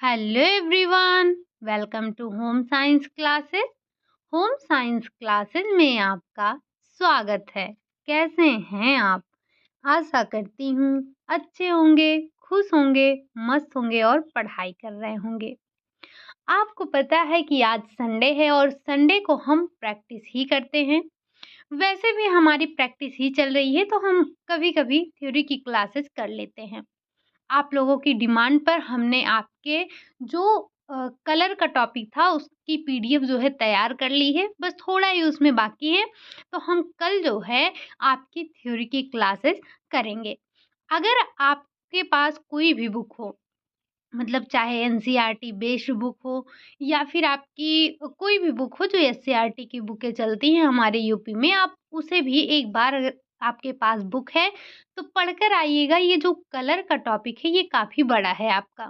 Hello everyone, welcome to home science classes. Home science classes में आपका स्वागत है। कैसे हैं आप? आशा करती हूँ अच्छे होंगे, खुश होंगे, मस्त होंगे और पढ़ाई कर रहे होंगे। आपको पता है कि आज संडे है और संडे को हम प्रैक्टिस ही करते हैं। वैसे भी हमारी प्रैक्टिस ही चल रही है तो हम कभी-कभी थ्योरी की क्लासेस कर लेते हैं। आप लोगों की डिमांड पर हमने आपके जो कलर का टॉपिक था उसकी पीडीएफ जो है तैयार कर ली है, बस थोड़ा ही उसमें बाकी है। तो हम कल जो है आपकी थ्योरी की क्लासेस करेंगे। अगर आपके पास कोई भी बुक हो, मतलब चाहे एनसीईआरटी बेस्ड बुक हो या फिर आपकी कोई भी बुक हो जो एससीईआरटी की बुकें चलती हैं हमारे यूपी में, आप उसे भी एक बार अगर आपके पास बुक है तो पढ़कर आइएगा। ये जो कलर का टॉपिक है ये काफ़ी बड़ा है आपका,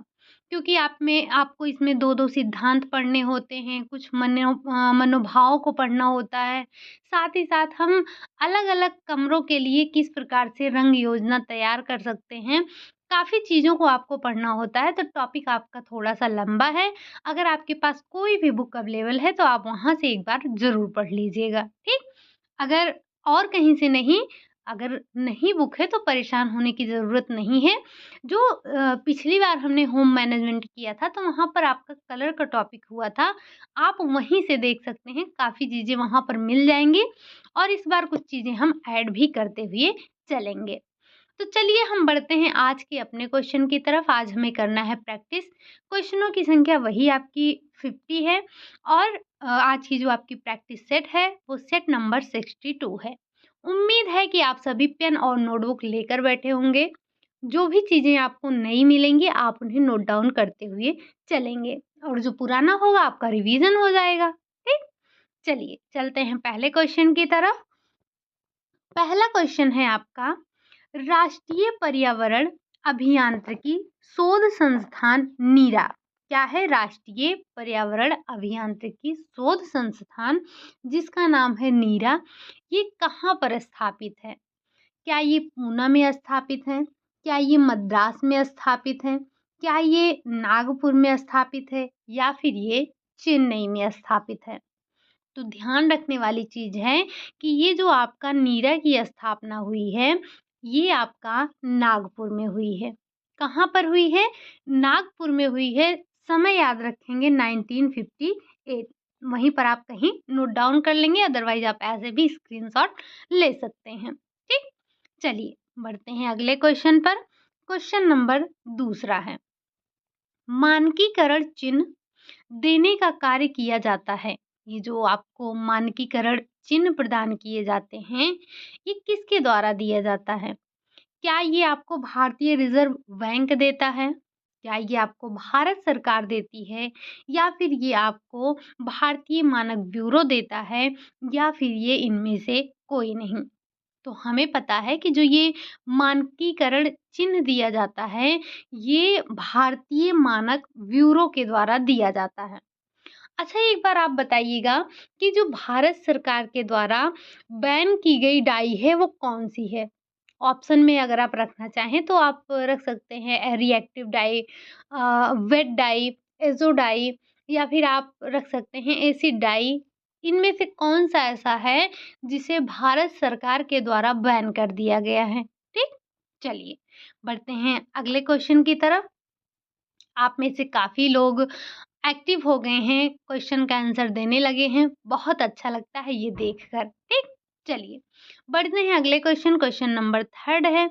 क्योंकि आपको इसमें 2-2 सिद्धांत पढ़ने होते हैं, कुछ मनोभाव को पढ़ना होता है। साथ ही साथ हम अलग-अलग कमरों के लिए किस प्रकार से रंग योजना तैयार कर सकते हैं, काफ़ी चीज़ों को आपको पढ़ना होता है, तो टॉपिक आपका थोड़ा-सा लंबा है। अगर आपके पास कोई भी बुक अवेलेबल है, तो आप वहाँ से एक बार ज़रूर पढ़ लीजिएगा, ठीक? अगर और कहीं से नहीं, अगर नहीं बुक है, तो परेशान होने की ज़रूरत नहीं है। जो पिछली बार हमने होम मैनेजमेंट किया था, तो वहाँ पर आपका कलर का टॉपिक हुआ था। आप वहीं से देख सकते हैं, काफ़ी चीज़ें वहाँ पर मिल जाएँगी और इस बार कुछ चीज़ें हम ऐड भी करते हुए चलेंगे। तो चलिए हम बढ़ते हैं आज के अपने क्वेश्चन की तरफ। आज हमें करना है प्रैक्टिस। क्वेश्चनों की संख्या वही आपकी 50 है और आज की जो आपकी प्रैक्टिस सेट है वो सेट नंबर 62 है। उम्मीद है कि आप सभी पेन और नोटबुक लेकर बैठे होंगे। जो भी चीज़ें आपको नई मिलेंगी आप उन्हें नोट डाउन करते हुए चलेंगे और जो पुराना होगा आपका रिवीजन हो जाएगा। ठीक? चलिए चलते हैं पहले क्वेश्चन की तरफ। पहला क्वेश्चन है आपका, राष्ट्रीय पर्यावरण अभियांत्रिकी शोध संस्थान नीरा क्या है? राष्ट्रीय पर्यावरण अभियांत्रिकी शोध संस्थान जिसका नाम है नीरा, ये कहाँ पर स्थापित है? क्या ये पूना में स्थापित है? क्या ये मद्रास में स्थापित है? क्या ये नागपुर में स्थापित है या फिर ये चेन्नई में स्थापित है? तो ध्यान रखने वाली चीज़ है कि ये जो आपका नीरा की स्थापना हुई है, ये आपका नागपुर में हुई है। कहाँ पर हुई है? नागपुर में हुई है। समय याद रखेंगे 1958। वहीं पर आप कहीं नोट डाउन कर लेंगे, अदरवाइज़ आप ऐसे भी स्क्रीनशॉट ले सकते हैं। ठीक? चलिए बढ़ते हैं अगले क्वेश्चन पर। क्वेश्चन नंबर दूसरा है, मानकीकरण चिन्ह देने का कार्य किया जाता है। ये जो आपको मानकीकरण चिन्ह प्रदान किए जाते हैं, ये किसके द्वारा दिया जाता है? क्या ये आपको भारतीय रिज़र्व बैंक देता है? क्या ये आपको भारत सरकार देती है? या फिर ये आपको भारतीय मानक ब्यूरो देता है? या फिर ये इनमें से कोई नहीं? तो हमें पता है कि जो ये मानकीकरण चिन्ह दिया जाता है, ये भारतीय मानक ब्यूरो के द्वारा दिया जाता है। अच्छा एक बार आप बताइएगा कि जो भारत सरकार के द्वारा बैन की गई डाई है वो कौन-सी है? ऑप्शन में अगर आप रखना चाहें तो आप रख सकते हैं reactive dye, vat dye, azo dye या फिर आप रख सकते हैं एसिड डाई। इनमें से कौन-सा ऐसा है जिसे भारत सरकार के द्वारा बैन कर दिया गया है? ठीक? चलिए बढ़ते हैं अगले क्वेश्चन की तरफ। आप में से काफ़ी लोग एक्टिव हो गए हैं, क्वेश्चन का आंसर देने लगे हैं, बहुत अच्छा लगता है ये देखकर, ठीक? चलिए, बढ़ते हैं अगले क्वेश्चन, क्वेश्चन नंबर 3 है,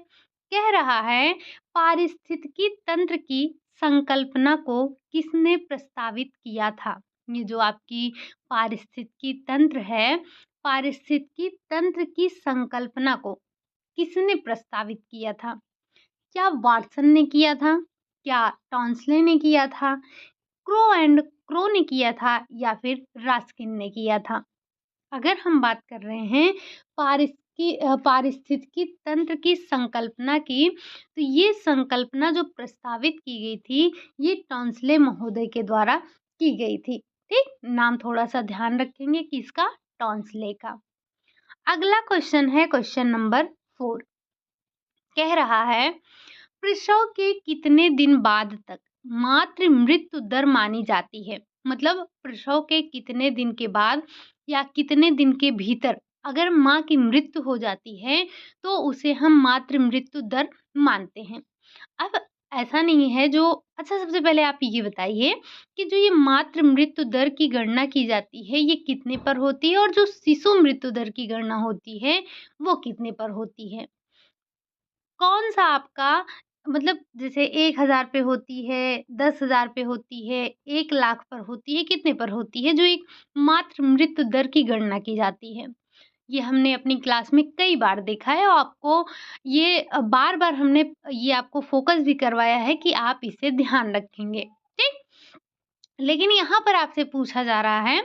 कह रहा है पारिस्थितिकी तंत्र की संकल्पना को किसने प्रस्तावित किया था? ये जो आपकी पारिस्थितिकी तंत्र है, पारिस्थितिकी तंत्र की संकल्पना को किसने प्रस्तावित किया था? क्या वाटसन ने किया था? क्या टॉन्सले ने किया था? क्रो एंड क्रो ने किया था या फिर रास्किन ने किया था? अगर हम बात कर रहे हैं पारिस्थितिकी तंत्र की संकल्पना की, तो ये संकल्पना जो प्रस्तावित की गई थी, ये टॉन्सले महोदय के द्वारा की गई थी। ठीक? नाम थोड़ा-सा ध्यान रखेंगे किसका? टॉन्सले का। अगला क्वेश्चन है क्वेश्चन नंबर 4, कह रहा है प्रसव के कितने दिन बाद तक मातृ मृत्यु दर मानी जाती है। मतलब प्रसव के कितने दिन के बाद या कितने दिन के भीतर अगर माँ की मृत्यु हो जाती है, तो उसे हम मातृ मृत्यु दर मानते हैं। अब ऐसा नहीं है जो अच्छा, सबसे पहले आप ये बताइए कि जो ये मातृ मृत्यु दर की गणना की जाती है, ये कितने पर होती है और जो शिशु मृत्यु दर की गणना होती है, वो कितने पर होती है? कौन-सा आपका मतलब जैसे 1000 पे होती है, 10,000 पे होती है, 1 लाख पर होती है, कितने पर होती है जो एक मातृ मृत्यु दर की गणना की जाती है? ये हमने अपनी क्लास में कई बार देखा है और आपको ये बार-बार हमने ये आपको फ़ोकस भी करवाया है कि आप इसे ध्यान रखेंगे, ठीक? लेकिन यहाँ पर आपसे पूछा जा रहा है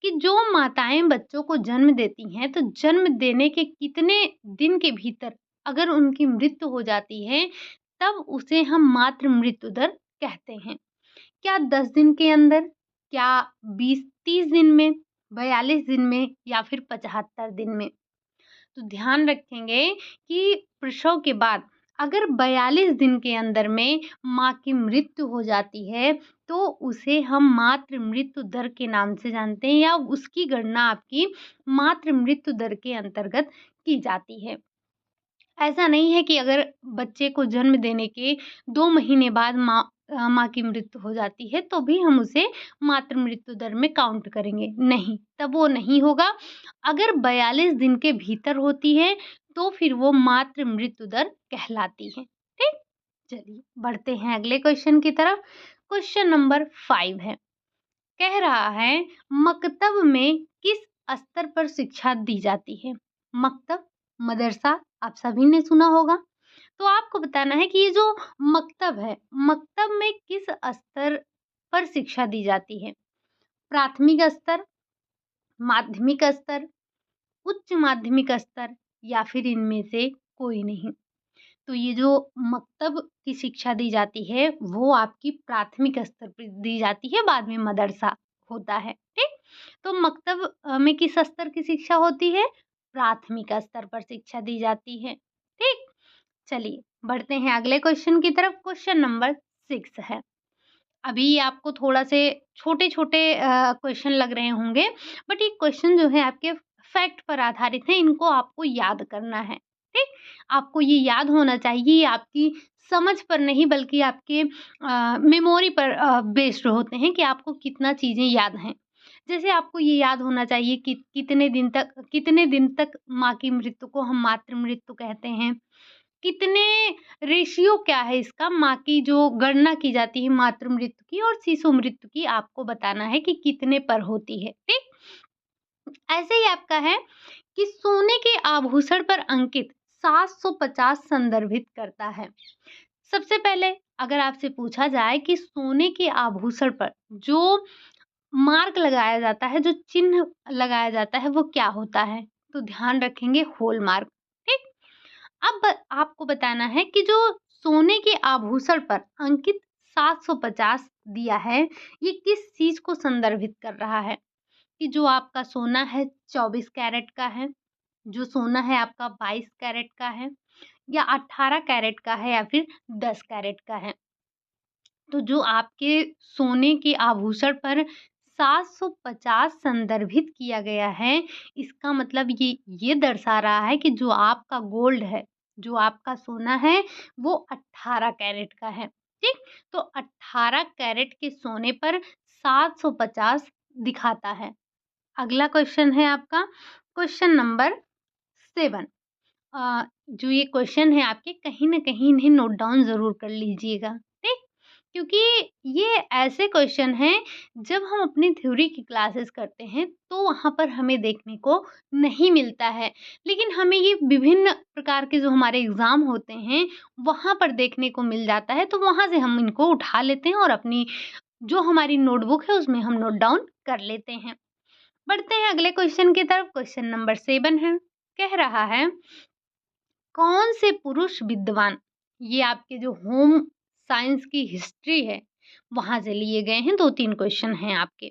कि जो माताएँ बच्चों को जन्म देती हैं, तो जन्म देने के कितने दिन के भीतर अगर उनकी मृत्यु हो जाती है, तब उसे हम मातृ मृत्यु दर कहते हैं। क्या 10 दिन के अंदर? क्या 20-30 दिन में? 42 दिन में या फिर 75 दिन में? तो ध्यान रखेंगे कि प्रसव के बाद अगर 42 दिन के अंदर में माँ की मृत्यु हो जाती है, तो उसे हम मातृ मृत्यु दर के नाम से जानते हैं या उसकी गणना आपकी मातृ मृत्यु दर के अंतर्गत की जाती है। ऐसा नहीं है कि अगर बच्चे को जन्म देने के 2 महीने बाद माँ की मृत्यु हो जाती है, तो भी हम उसे मातृ मृत्यु दर में काउंट करेंगे, नहीं, तब वो नहीं होगा। अगर 42 दिन के भीतर होती है, तो फिर वो मातृ मृत्यु दर कहलाती है, ठीक? चलिए, बढ़ते हैं अगले क्वेश्चन की तरफ। क्वेश्चन नंबर 5 है, कह रहा है मकतब में किस स्तर पर शिक्षा दी जाती है? मकतब, मदरसा आप सभी ने सुना होगा। तो आपको बताना है कि ये जो मकतब है, मकतब में किस स्तर पर शिक्षा दी जाती है? प्राथमिक स्तर, माध्यमिक स्तर, उच्च माध्यमिक स्तर या फिर इनमें से कोई नहीं। तो ये जो मकतब की शिक्षा दी जाती है, वो आपकी प्राथमिक स्तर पे दी जाती है, बाद में मदरसा होता है, ठीक? तो मकतब में किस स्तर की शिक्षा होती है? प्राथमिक स्तर पर शिक्षा दी जाती है, ठीक? चलिए, बढ़ते हैं अगले क्वेश्चन की तरफ। क्वेश्चन नंबर 6 है। अभी आपको थोड़ा से छोटे-छोटे क्वेश्चन लग रहे होंगे, बट ये क्वेश्चन जो है आपके फैक्ट पर आधारित हैं, इनको आपको याद करना है, ठीक? आपको ये याद होना चाहिए, ये आपकी समझ पर नहीं बल्कि आपके मेमोरी पर बेस्ड होते हैं कि आपको कितना चीज़ें याद हैं। जैसे आपको ये याद होना चाहिए कि कितने दिन तक माँ की मृत्यु को हम मातृ मृत्यु कहते हैं। कितने रेशियो क्या है इसका, माँ की जो गणना की जाती है मातृ मृत्यु की और शिशु मृत्यु की, आपको बताना है कि कितने पर होती है, ठीक? ऐसे ही आपका है कि सोने के आभूषण पर अंकित 750 संदर्भित करता है। सबसे पहले अगर आपसे पूछा जाए कि सोने के आभूषण पर जो मार्क लगाया जाता है, जो चिन्ह लगाया जाता है, वो क्या होता है? तो ध्यान रखेंगे हॉलमार्क, ठीक? अब आपको बताना है कि जो सोने के आभूषण पर अंकित 750 दिया है, ये किस चीज़ को संदर्भित कर रहा है? कि जो आपका सोना है 24 कैरेट का है, जो सोना है आपका 22 कैरेट का है या 18 कैरेट का है या फिर 10 कैरेट का है। तो जो आपके सोने के आभूषण पर 750 संदर्भित किया गया है, इसका मतलब ये दर्शा रहा है कि जो आपका गोल्ड है, जो आपका सोना है, वो 18 कैरेट का है, ठीक? तो 18 कैरेट के सोने पर 750 दिखाता है। अगला क्वेश्चन है आपका क्वेश्चन नंबर 7। जो ये क्वेश्चन है आपके, कहीं न कहीं इन्हें नोट डाउन ज़रूर कर लीजिएगा, ठीक? क्योंकि ये ऐसे क्वेश्चन हैं, जब हम अपनी थ्योरी की क्लासेस करते हैं, तो वहाँ पर हमें देखने को नहीं मिलता है। लेकिन हमें ये विभिन्न प्रकार के जो हमारे एग्ज़ाम होते हैं, वहाँ पर देखने को मिल जाता है, तो वहाँ से हम इनको उठा लेते हैं और अपनी जो हमारी नोटबुक है, उसमें हम नोट डाउन कर लेते हैं। बढ़ते हैं अगले क्वेश्चन की तरफ। क्वेश्चन नंबर 7 है, कह रहा है कौन से पुरुष विद्वान, ये आपके जो होम साइंस की हिस्ट्री है वहां से लिए गए हैं, 2-3 क्वेश्चन हैं आपके।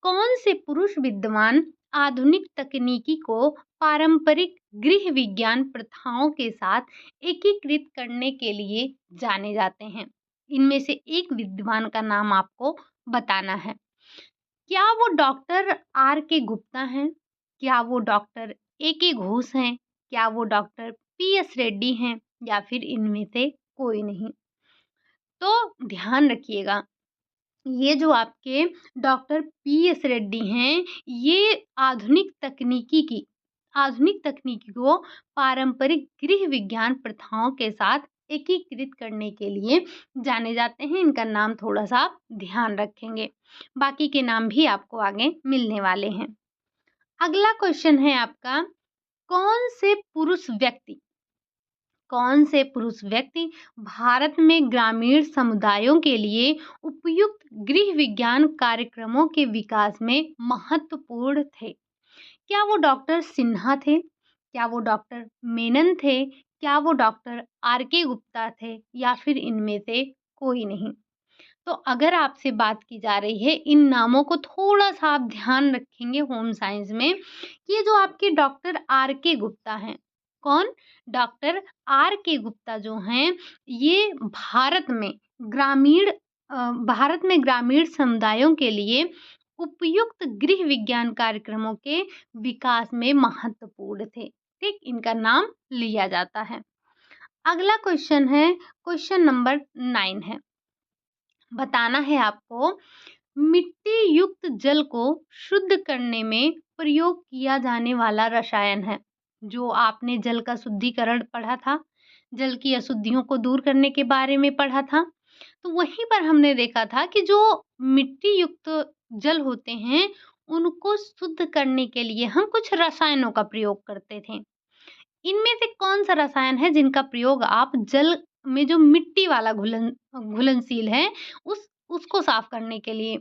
कौन से पुरुष विद्वान आधुनिक तकनीकी को पारंपरिक गृह विज्ञान प्रथाओं के साथ एकीकृत करने के लिए जाने जाते हैं? इनमें से एक विद्वान का नाम आपको बताना है। क्या वो डॉक्टर आर के गुप्ता हैं? क्या वो डॉक्टर ए के घोष हैं? क्या वो डॉक्टर पी एस रेड्डी हैं? या फिर इनमें से कोई नहीं? तो ध्यान रखिएगा, ये जो आपके डॉक्टर पी एस रेड्डी हैं, ये आधुनिक तकनीकी को पारंपरिक गृह विज्ञान प्रथाओं के साथ एकीकृत करने के लिए जाने जाते हैं। इनका नाम थोड़ा-सा आप ध्यान रखेंगे। बाकी के नाम भी आपको आगे मिलने वाले हैं। अगला क्वेश्चन है आपका, कौन से पुरुष व्यक्ति कौन से पुरुष व्यक्ति भारत में ग्रामीण समुदायों के लिए उपयुक्त गृह विज्ञान कार्यक्रमों के विकास में महत्वपूर्ण थे? क्या वो डॉक्टर सिन्हा थे? क्या वो डॉक्टर मेनन थे? क्या वो डॉक्टर आर के गुप्ता थे? या फिर इनमें से कोई नहीं? तो अगर आपसे बात की जा रही है, इन नामों को थोड़ा-सा आप ध्यान रखेंगे होम साइंस में, कि ये जो आपके डॉक्टर आर के गुप्ता हैं, कौन? डॉक्टर आर के गुप्ता जो हैं, ये भारत में ग्रामीण समुदायों के लिए उपयुक्त गृह विज्ञान कार्यक्रमों के विकास में महत्वपूर्ण थे। ठीक? इनका नाम लिया जाता है। अगला क्वेश्चन है, क्वेश्चन नंबर 9 है। बताना है आपको, मिट्टी युक्त जल को शुद्ध करने में प्रयोग किया जाने वाला रसायन है। जो आपने जल का शुद्धिकरण पढ़ा था, जल की अशुद्धियों को दूर करने के बारे में पढ़ा था, तो वहीं पर हमने देखा था कि जो मिट्टी युक्त जल होते हैं, उनको शुद्ध करने के लिए हम कुछ रसायनों का प्रयोग करते थे। इनमें से कौन-सा रसायन है जिनका प्रयोग आप जल में जो मिट्टी वाला घुलनशील है, उसको साफ करने के लिए,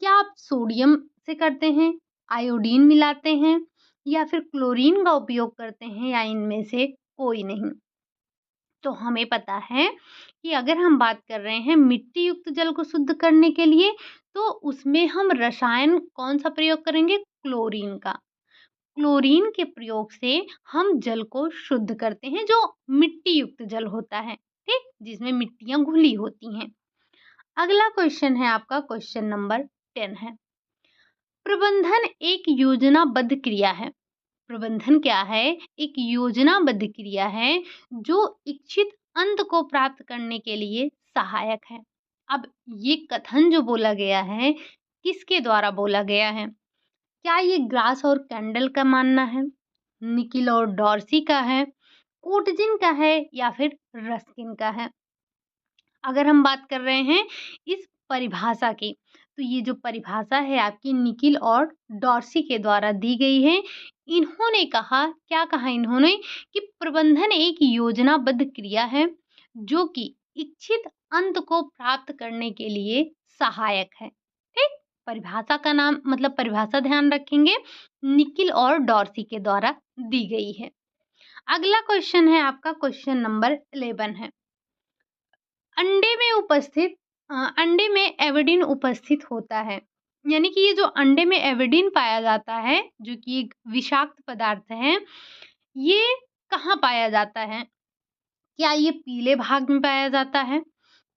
क्या आप सोडियम से करते हैं, आयोडीन मिलाते हैं या फिर क्लोरीन का उपयोग करते हैं, या इनमें से कोई नहीं? तो हमें पता है कि अगर हम बात कर रहे हैं मिट्टी युक्त जल को शुद्ध करने के लिए, तो उसमें हम रसायन कौन-सा प्रयोग करेंगे? क्लोरीन का। क्लोरीन के प्रयोग से हम जल को शुद्ध करते हैं, जो मिट्टी युक्त जल होता है, ठीक? जिसमें मिट्टियाँ घुली होती हैं। अगला क्वेश्चन है आपका, क्वेश्चन नंबर 10 है। प्रबंधन एक योजनाबद्ध क्रिया है। प्रबंधन क्या है? एक योजनाबद्ध क्रिया है जो इच्छित अंत को प्राप्त करने के लिए सहायक है। अब ये कथन जो बोला गया है, किसके द्वारा बोला गया है? क्या ये ग्रास और कैंडल का मानना है? निकिल और डॉर्सी का है? कोटजिन का है? या फिर रस्किन का है? अगर हम बात कर रहे हैं इस परिभाषा की, तो ये जो परिभाषा है आपकी निकिल और डॉर्सी के द्वारा दी गई है। इन्होंने कहा, क्या कहा इन्होंने? कि प्रबंधन एक योजनाबद्ध क्रिया है जो कि इच्छित अंत को प्राप्त करने के लिए सहायक है। ठीक? परिभाषा का नाम मतलब परिभाषा ध्यान रखेंगे, निकिल और डॉर्सी के द्वारा दी गई है। अगला क्वेश्चन है आपका, क्वेश्चन नंबर 11 है। अंडे में एविडिन उपस्थित होता है। यानी कि ये जो अंडे में एविडिन पाया जाता है, जो कि एक विषाक्त पदार्थ है, ये कहाँ पाया जाता है? क्या ये पीले भाग में पाया जाता है?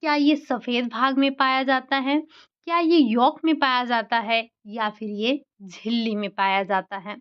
क्या ये सफ़ेद भाग में पाया जाता है? क्या ये यॉक में पाया जाता है? या फिर ये झिल्ली में पाया जाता है?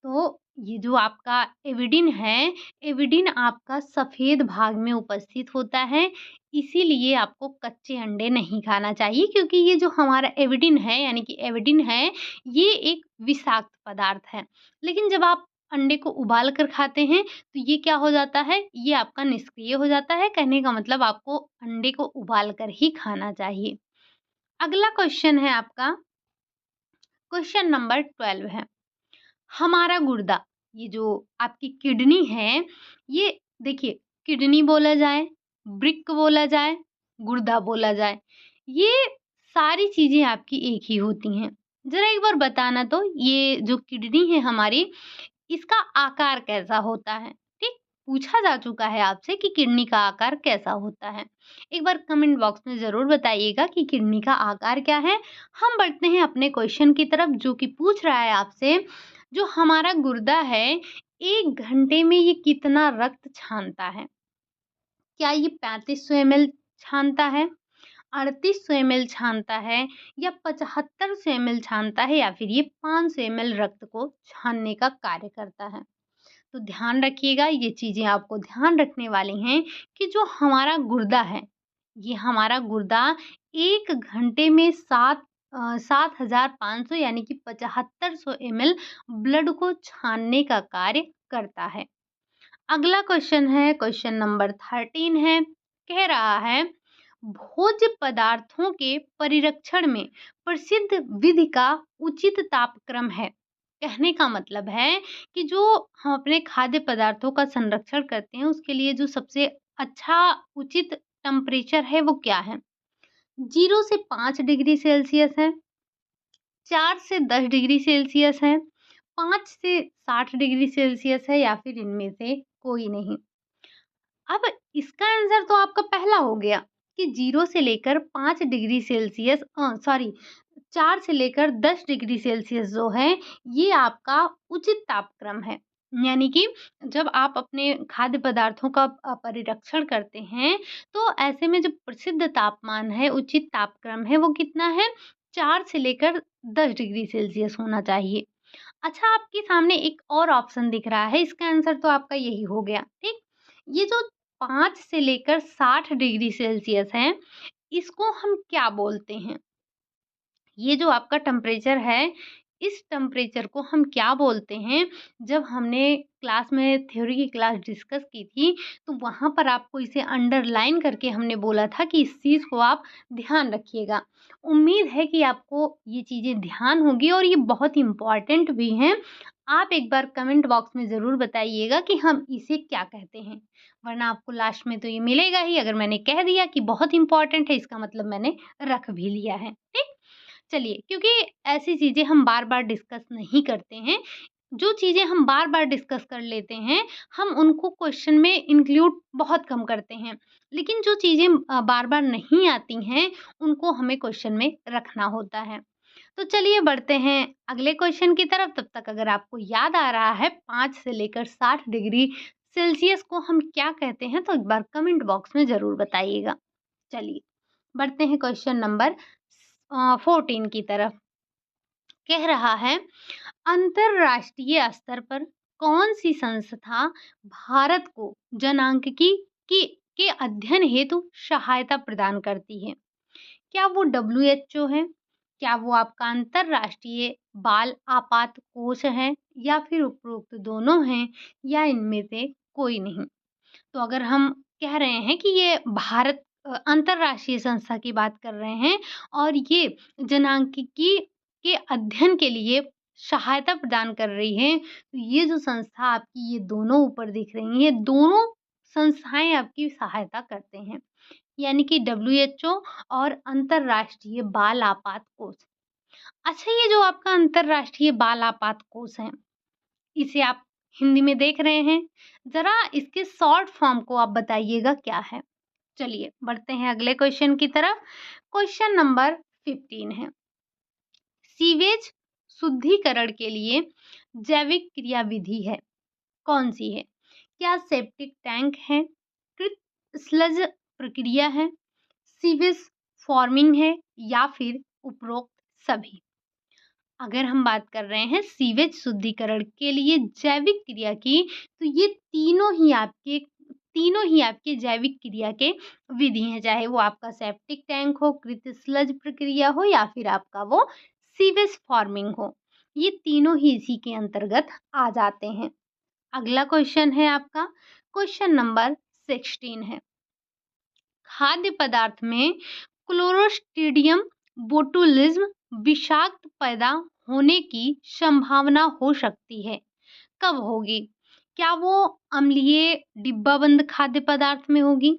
तो ये जो आपका एविडिन है, एविडिन आपका सफ़ेद भाग में उपस्थित होता है, इसीलिए आपको कच्चे अंडे नहीं खाना चाहिए, क्योंकि ये जो हमारा एविडिन है, यानी कि एविडिन है, ये एक विषाक्त पदार्थ है। लेकिन जब आप अंडे को उबाल कर खाते हैं, तो ये क्या हो जाता है? ये आपका निष्क्रिय हो जाता है। कहने का मतलब आपको अंडे को उबाल कर ही खाना चाहिए। अगला क्वेश्चन है आपका, क्वेश्चन नंबर 12 है। हमारा गुर्दा, ये जो आपकी किडनी है, ये देखिए, किडनी बोला जाए, वृक्क बोला जाए, गुर्दा बोला जाए, ये सारी चीज़ें आपकी एक ही होती हैं। ज़रा एक बार बताना तो, ये जो किडनी है हमारी, इसका आकार कैसा होता है? ठीक? पूछा जा चुका है आपसे कि किडनी का आकार कैसा होता है। एक बार कमेंट बॉक्स में ज़रूर बताइएगा कि किडनी का आकार क्या है। हम बढ़ते हैं अपने क्वेश्चन की तरफ, जो कि पूछ रहा है आपसे, जो हमारा गुर्दा है, 1 घंटे में ये कितना रक्त छानता है? क्या ये 3500 ml छानता है, 3800 ml छानता है या 7500 ml छानता है या फिर ये 500 ml रक्त को छानने का कार्य करता है। तो ध्यान रखिएगा, ये चीज़ें आपको ध्यान रखने वाली हैं कि जो हमारा गुर्दा है, ये हमारा गुर्दा 1 घंटे में 7500 यानी कि 7500 ml ब्लड को छानने का कार्य करता है। अगला क्वेश्चन है, क्वेश्चन नंबर 13 है, कह रहा है भोज्य पदार्थों के परिरक्षण में प्रसिद्ध विधि का उचित तापक्रम है। कहने का मतलब है कि जो हम अपने खाद्य पदार्थों का संरक्षण करते हैं उसके लिए जो सबसे अच्छा उचित टेम्परेचर है वो क्या है? 0 से 5 डिग्री सेल्सियस है, 4 से 10 डिग्री सेल्सियस है, 5 से 60 डिग्री सेल्सियस है या फिर इनमें से कोई नहीं। अब इसका आंसर तो आपका पहला हो गया कि 0 से लेकर 5 डिग्री सेल्सियस 4 से लेकर 10 डिग्री सेल्सियस जो है ये आपका उचित तापक्रम है। यानी कि जब आप अपने खाद्य पदार्थों का परिरक्षण करते हैं तो ऐसे में जो प्रसिद्ध तापमान है, उचित तापक्रम है वो कितना है? 4 से लेकर 10 डिग्री सेल्सियस होना चाहिए। अच्छा, आपके सामने एक और ऑप्शन दिख रहा है, इसका आंसर तो आपका यही हो गया, ठीक? ये जो 5 से लेकर 60 डिग्री सेल्सियस है, इसको हम क्या बोलते हैं? ये जो आपका टेम्परेचर है, इस टेम्परेचर को हम क्या बोलते हैं? जब हमने क्लास में थ्योरी की क्लास डिस्कस की थी, तो वहाँ पर आपको इसे अंडरलाइन करके हमने बोला था कि इस चीज़ को आप ध्यान रखिएगा। उम्मीद है कि आपको ये चीज़ें ध्यान होंगी और ये बहुत इम्पोर्टेंट भी हैं। आप एक बार कमेंट बॉक्स में ज़रूर बताइएगा कि हम इसे क्या कहते हैं, वरना आपको लास्ट में तो ये मिलेगा ही। अगर मैंने कह दिया कि बहुत इम्पोर्टेंट है, इसका मतलब मैंने रख भी लिया है, ठीक? चलिए, क्योंकि ऐसी चीज़ें हम बार-बार डिस्कस नहीं करते हैं। जो चीज़ें हम बार-बार डिस्कस कर लेते हैं, हम उनको क्वेश्चन में इंक्लूड बहुत कम करते हैं। लेकिन जो चीज़ें बार-बार नहीं आती हैं, उनको हमें क्वेश्चन में रखना होता है। तो चलिए बढ़ते हैं अगले क्वेश्चन की तरफ। तब तक अगर आपको याद आ रहा है 5 से लेकर 60 डिग्री सेल्सियस को हम क्या कहते हैं, तो एक बार कमेंट बॉक्स में ज़रूर बताइएगा। चलिए, बढ़ते हैं क्वेश्चन नंबर 14 की तरफ। कह रहा है अंतरराष्ट्रीय स्तर पर कौन सी संस्था भारत को जनांकिकी के अध्ययन हेतु सहायता प्रदान करती है? क्या वो डब्ल्यूएचओ है? क्या वो आपका अंतरराष्ट्रीय बाल आपात कोष है या फिर उपरोक्त दोनों हैं या इनमें से कोई नहीं? तो अगर हम कह रहे हैं कि ये भारत अंतरराष्ट्रीय संस्था की बात कर रहे हैं और ये जनांकिकी के अध्ययन के लिए सहायता प्रदान कर रही है, तो ये जो संस्था आपकी ये दोनों ऊपर दिख रही हैं, दोनों संस्थाएँ आपकी सहायता करते हैं। यानी कि डब्ल्यूएचओ और अंतरराष्ट्रीय बाल आपात कोष। अच्छा, ये जो आपका अंतरराष्ट्रीय बाल आपात कोष है, इसे आप हिंदी में देख रहे हैं, ज़रा इसके शॉर्ट फॉर्म को आप बताइएगा क्या है? चलिए बढ़ते हैं अगले क्वेश्चन की तरफ। क्वेश्चन नंबर 15 है, सीवेज शुद्धिकरण के लिए जैविक क्रियाविधि है, कौन सी है? क्या सेप्टिक टैंक है, कृत स्लज प्रक्रिया है, सीवेज फॉर्मिंग है या फिर उपरोक्त सभी? अगर हम बात कर रहे हैं सीवेज शुद्धिकरण के लिए जैविक क्रिया की, तो ये तीनों ही आपके जैविक क्रिया के विधि हैं, चाहे वो आपका सेप्टिक टैंक हो, कृत स्लज प्रक्रिया हो या फिर आपका वो सीवेज फॉर्मिंग हो। ये तीनों ही इसी के अंतर्गत आ जाते हैं। अगला क्वेश्चन है आपका, क्वेश्चन नंबर 16 है, खाद्य पदार्थ में क्लोस्ट्रिडियम बोटुलिज्म विषाक्त पैदा होने की संभावना हो सकती है, कब होगी? क्या वो अम्लीय डिब्बाबंद खाद्य पदार्थ में होगी,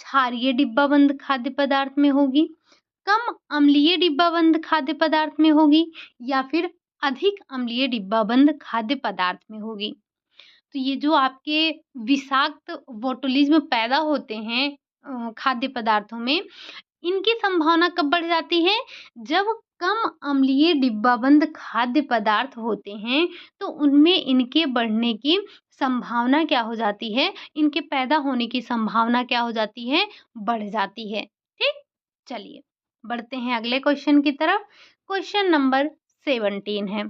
क्षारीय डिब्बाबंद खाद्य पदार्थ में होगी, कम अम्लीय डिब्बाबंद खाद्य पदार्थ में होगी या फिर अधिक अम्लीय डिब्बाबंद खाद्य पदार्थ में होगी? तो ये जो आपके विषाक्त बोटुलिज्म पैदा होते हैं खाद्य पदार्थों में, इनकी संभावना कब बढ़ जाती है? जब कम अम्लीय डिब्बाबंद खाद्य पदार्थ होते हैं तो उनमें इनके बढ़ने की संभावना क्या हो जाती है, इनके पैदा होने की संभावना क्या हो जाती है, बढ़ जाती है। ठीक, चलिए बढ़ते हैं अगले क्वेश्चन की तरफ। क्वेश्चन नंबर 17 है,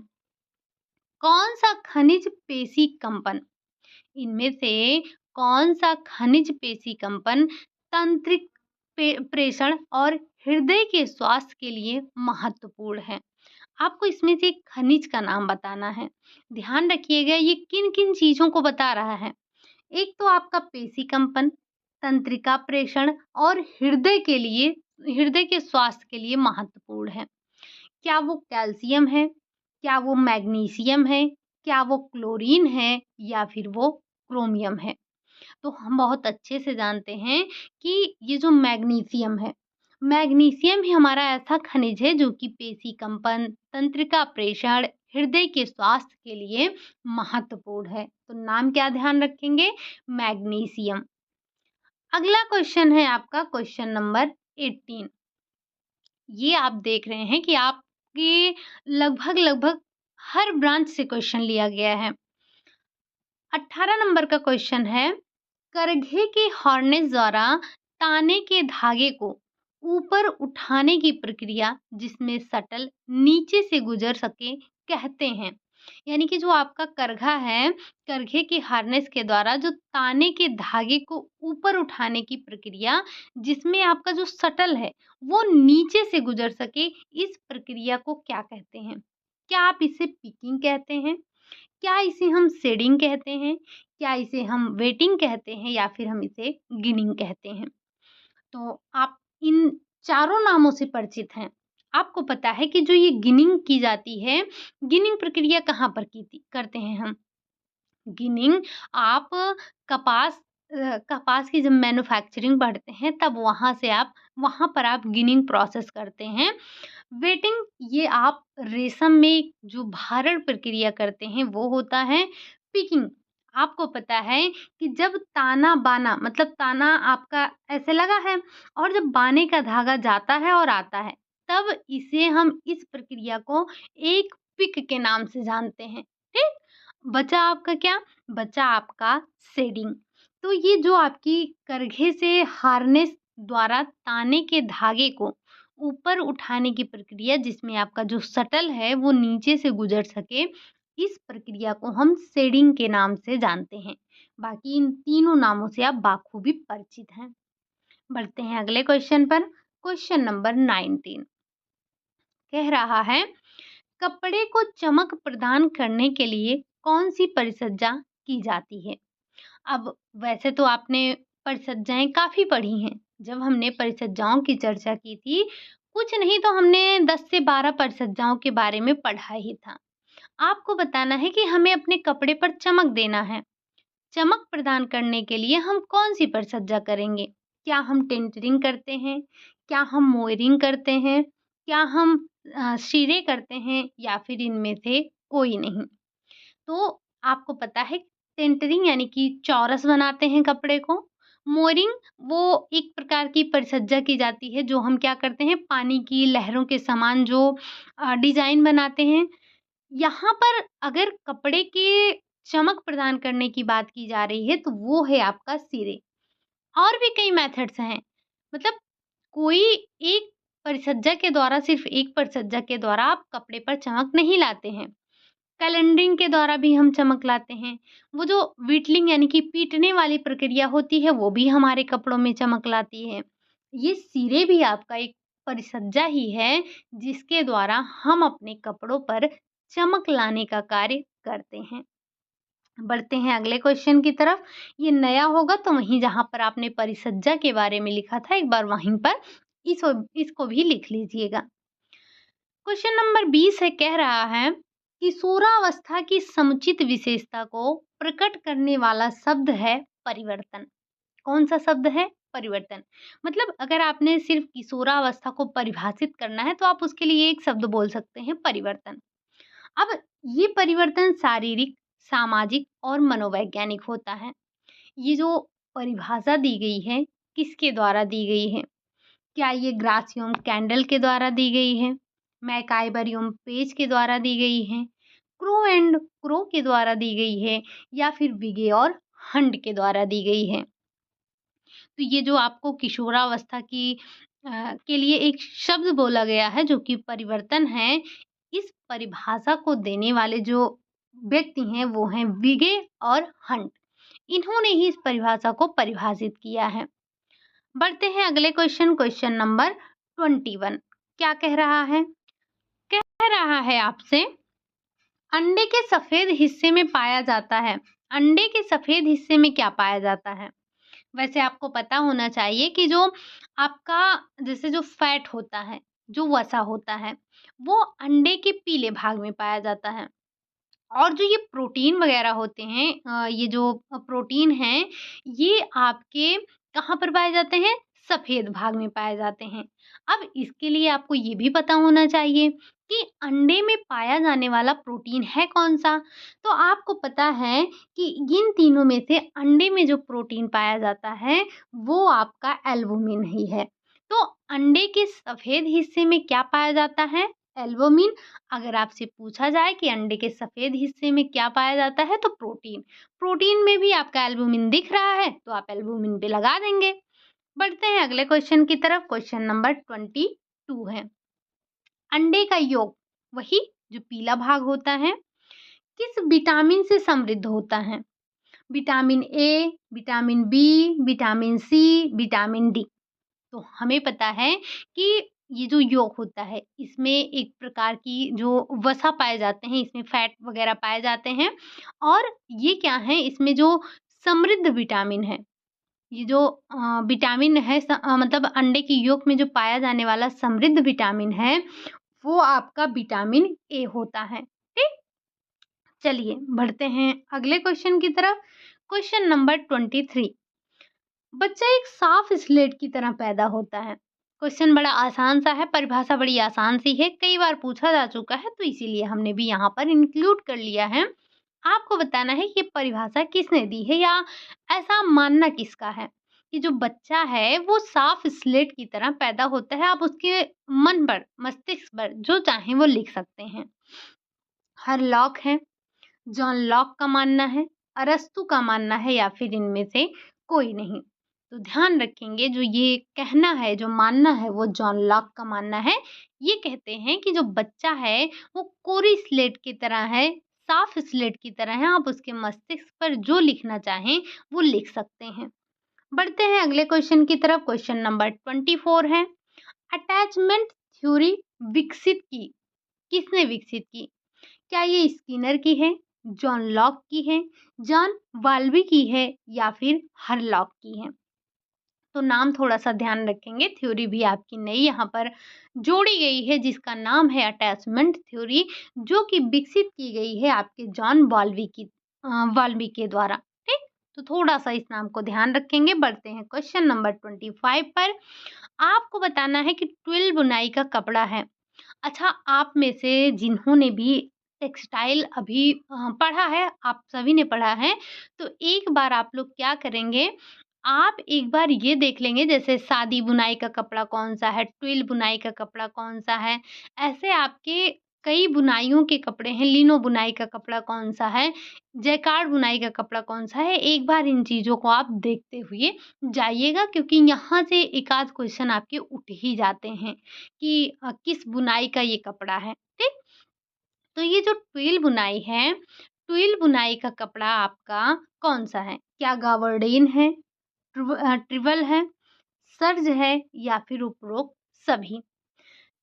कौन सा खनिज पेशी कंपन, इनमें से कौन सा खनिज पेशी कंपन तंत्रिक प्रेषण और हृदय के स्वास्थ्य के लिए महत्वपूर्ण है? आपको इसमें से एक खनिज का नाम बताना है। ध्यान रखिएगा ये किन किन चीजों को बता रहा है। एक तो आपका पेशी कंपन, तंत्रिका प्रेषण और हृदय के स्वास्थ्य के लिए महत्वपूर्ण है। क्या वो कैल्शियम है, क्या वो मैग्नीशियम है, क्या वो क्लोरीन है या फिर वो क्रोमियम है? तो हम बहुत अच्छे से जानते हैं कि ये जो मैग्नीशियम है, मैग्नीशियम ही हमारा ऐसा खनिज है जो कि पेशी कंपन, तंत्रिका प्रेषण, हृदय के स्वास्थ्य के लिए महत्वपूर्ण है। तो नाम क्या ध्यान रखेंगे? मैग्नीशियम। अगला क्वेश्चन है आपका क्वेश्चन नंबर 18। ये आप देख रहे हैं कि आपके लगभग हर ब्रांच से क्वेश्चन लिया गया है। 18 नंबर का क्वेश्चन है, करघे के हार्नेस द्वारा ताने के धागे को ऊपर उठाने की प्रक्रिया जिसमें शटल नीचे से गुजर सके कहते हैं। यानी कि जो आपका करघा है, करघे के हार्नेस के द्वारा जो ताने के धागे को ऊपर उठाने की प्रक्रिया जिसमें आपका जो शटल है वो नीचे से गुजर सके, इस प्रक्रिया को क्या कहते हैं? क्या आप इसे पिकिंग कहते हैं? क्या इसे हम शेडिंग कहते हैं? क्या इसे हम वेटिंग कहते हैं या फिर हम इसे गिनिंग कहते हैं? तो आप इन चारों नामों से परिचित हैं। आपको पता है कि जो ये गिनिंग की जाती है, गिनिंग प्रक्रिया कहाँ पर करते हैं हम? गिनिंग आप कपास कपास की जब मैन्युफैक्चरिंग बढ़ते हैं तब वहाँ पर आप गिनिंग प्रोसेस करते हैं। वेटिंग ये आप रेशम में जो भारण प्रक्रिया करते हैं वो होता है। पिकिंग आपको पता है कि जब ताना बाना मतलब ताना आपका ऐसे लगा है और जब बाने का धागा जाता है और आता है तब इसे हम इस प्रक्रिया को एक पिक के नाम से जानते हैं। ठीक, बचा आपका क्या? बचा आपका शेडिंग। तो ये जो आपकी करघे से हार्नेस द्वारा ताने के धागे को ऊपर उठाने की प्रक्रिया जिसमें आपका जो शटल है वो नीचे से गुजर सके, इस प्रक्रिया को हम शेडिंग के नाम से जानते हैं। बाकी इन तीनों नामों से आप बाखूबी परिचित हैं। बढ़ते हैं अगले क्वेश्चन पर। क्वेश्चन नंबर 19 कह रहा है, कपड़े को चमक प्रदान करने के लिए कौन सी परिसज्जा की जाती है? अब वैसे तो आपने परिसज्जाएं काफ़ी पढ़ी हैं। जब हमने परिसज्जाओं की चर्चा की थी, कुछ नहीं तो हमने 10 से 12 परिसज्जाओं के बारे में पढ़ा ही था। आपको बताना है कि हमें अपने कपड़े पर चमक देना है। चमक प्रदान करने के लिए हम कौन-सी परिसज्जा करेंगे? क्या हम टेंटरिंग करते हैं? क्या हम मोयरिंग करते हैं? क्या हम शीरे करते हैं या फिर इनमें से कोई नहीं? तो आपको पता है टेंटरिंग यानी कि चौरस बनाते हैं कपड़े को। मोयरिंग वो एक प्रकार की परिसज्जा की जाती है जो हम क्या करते हैं पानी की लहरों के समान जो डिज़ाइन बनाते हैं। यहाँ पर अगर कपड़े के चमक प्रदान करने की बात की जा रही है तो वो है आपका सिरे। और भी कई मेथड्स हैं। मतलब कोई एक परिसज्जा के द्वारा सिर्फ़ एक परिसज्जा के द्वारा आप कपड़े पर चमक नहीं लाते हैं। कैलेंडरिंग के द्वारा भी हम चमक लाते हैं। वो जो व्हीटलिंग यानी कि पीटने वाली प्रक्रिया होती है वो भी हमारे कपड़ों में चमक लाती है। ये सिरे भी आपका एक परिसज्जा ही है जिसके द्वारा हम अपने कपड़ों पर चमक लाने का कार्य करते हैं। बढ़ते हैं अगले क्वेश्चन की तरफ। ये नया होगा तो वहीं जहाँ पर आपने परिसज्जा के बारे में लिखा था एक बार वहीं पर इसको भी लिख लीजिएगा। क्वेश्चन नंबर 20 है, कह रहा है किशोरावस्था की समुचित विशेषता को प्रकट करने वाला शब्द है परिवर्तन। कौन सा शब्द है? परिवर्तन। मतलब अगर आपने सिर्फ किशोरावस्था को परिभाषित करना है तो आप उसके लिए एक शब्द बोल सकते हैं परिवर्तन। अब ये परिवर्तन शारीरिक, सामाजिक और मनोवैज्ञानिक होता है। ये जो परिभाषा दी गई है किसके द्वारा दी गई है? क्या ये ग्रासियम कैंडल के द्वारा दी गई है? मैकाइबरियम पेज के द्वारा दी गई है, क्रो एंड क्रो के द्वारा दी गई है, या फिर विगे और हंट के द्वारा दी गई है। तो ये जो आपको किशोरावस्था के लिए एक शब्द बोला गया है जो कि परिवर्तन है, इस परिभाषा को देने वाले जो व्यक्ति हैं वो हैं विगे और हंट। इन्होंने ही इस परिभाषा को परिभाषित किया है। बढ़ते हैं अगले क्वेश्चन नंबर 21। क्या कह रहा है? कह रहा है आपसे, अंडे के सफेद हिस्से में पाया जाता है। अंडे के सफेद हिस्से में क्या पाया जाता है? वैसे आपको पता होना चाहिए कि जो आपका जैसे जो फैट होता है, जो वसा होता है, वो अंडे के पीले भाग में पाया जाता है। और जो ये प्रोटीन वगैरह होते हैं, ये जो प्रोटीन हैं, ये आपके कहाँ पर पाए जाते हैं? सफ़ेद भाग में पाए जाते हैं। अब इसके लिए आपको ये भी पता होना चाहिए कि अंडे में पाया जाने वाला प्रोटीन है कौन-सा? तो आपको पता है कि इन तीनों में से अंडे में जो प्रोटीन पाया जाता है, वो आपका एल्बुमिन ही है। तो अंडे के सफ़ेद हिस्से में क्या पाया जाता है? एल्बुमिन। अगर आपसे पूछा जाए कि अंडे के सफ़ेद हिस्से में क्या पाया जाता है, तो प्रोटीन। प्रोटीन में भी आपका एल्बुमिन दिख रहा है, तो आप एल्बुमिन पे लगा देंगे। बढ़ते हैं अगले क्वेश्चन की तरफ। क्वेश्चन नंबर 22 है। अंडे का यolk, वही जो पीला भाग होता है, किस विटामिन से समृद्ध होता है? Vitamin A, vitamin B, vitamin C, vitamin D. तो हमें पता है कि ये जो यolk होता है, इसमें एक प्रकार की जो वसा पाए जाते हैं, इसमें फैट वगैरह पाए जाते हैं, और ये क्या है, इसमें जो समृद्ध विटामिन है, ये जो विटामिन है, मतलब अंडे की yolk में जो पाया जाने वाला समृद्ध विटामिन है, वो आपका विटामिन ए होता है। ठीक? चलिए बढ़ते हैं अगले क्वेश्चन की तरफ। Question number 23। बच्चा एक साफ स्लेट की तरह पैदा होता है। क्वेश्चन बड़ा आसान सा है, परिभाषा बड़ी आसान सी है, कई बार पूछा जा चुका है, तो इसीलिए हमने भी यहाँ पर इंक्लूड कर लिया है। आपको बताना है ये परिभाषा किसने दी है, या ऐसा मानना किसका है कि जो बच्चा है वो साफ स्लेट की तरह पैदा होता है। आप उसके मन पर, मस्तिष्क पर जो चाहें वो लिख सकते हैं। हरलॉक है, जॉन लॉक का मानना है, अरस्तू का मानना है, या फिर इनमें से कोई नहीं। तो ध्यान रखेंगे, जो ये कहना है, जो मानना है, वो जॉन लॉक का मानना है। ये कहते हैं कि जो बच्चा है वो कोरी स्लेट की तरह है, साफ स्लेट की तरह है। आप उसके मस्तिष्क पर जो लिखना चाहें वो लिख सकते हैं। बढ़ते हैं अगले क्वेश्चन की तरफ। क्वेश्चन नंबर 24 है। अटैचमेंट थ्योरी विकसित की, किसने विकसित की? क्या ये स्किनर की है, जॉन लॉक की है, जॉन वाल्वी की है, या फिर हरलॉक की है? तो नाम थोड़ा-सा ध्यान रखेंगे, थ्योरी भी आपकी नई यहाँ पर जोड़ी गई है, जिसका नाम है अटैचमेंट थ्योरी, जो कि विकसित की गई है आपके जॉन वाल्वी के द्वारा। ठीक? तो थोड़ा-सा इस नाम को ध्यान रखेंगे। बढ़ते हैं क्वेश्चन नंबर 25 पर। आपको बताना है कि ट्विल बुनाई का कपड़ा है। अच्छा, आप में से जिन्होंने भी टेक्सटाइल अभी पढ़ा है, आप सभी ने पढ़ा है, तो एक बार आप लोग क्या करेंगे, आप एक बार ये देख लेंगे, जैसे सादी बुनाई का कपड़ा कौन-सा है, ट्विल बुनाई का कपड़ा कौन-सा है, ऐसे आपके कई बुनाइयों के कपड़े हैं, लिनो बुनाई का कपड़ा कौन-सा है, जैकार्ड बुनाई का कपड़ा कौन-सा है। एक बार इन चीज़ों को आप देखते हुए जाइएगा, क्योंकि यहाँ से एक आध क्वेश्चन आपके उठ ही जाते हैं कि किस बुनाई का ये कपड़ा है। ठीक? तो ये जो ट्विल बुनाई है, ट्विल बुनाई का कपड़ा आपका कौन-सा है? क्या गाबर्डिन है, ट्रिबल है, सर्ज है, या फिर उपरोक्त सभी?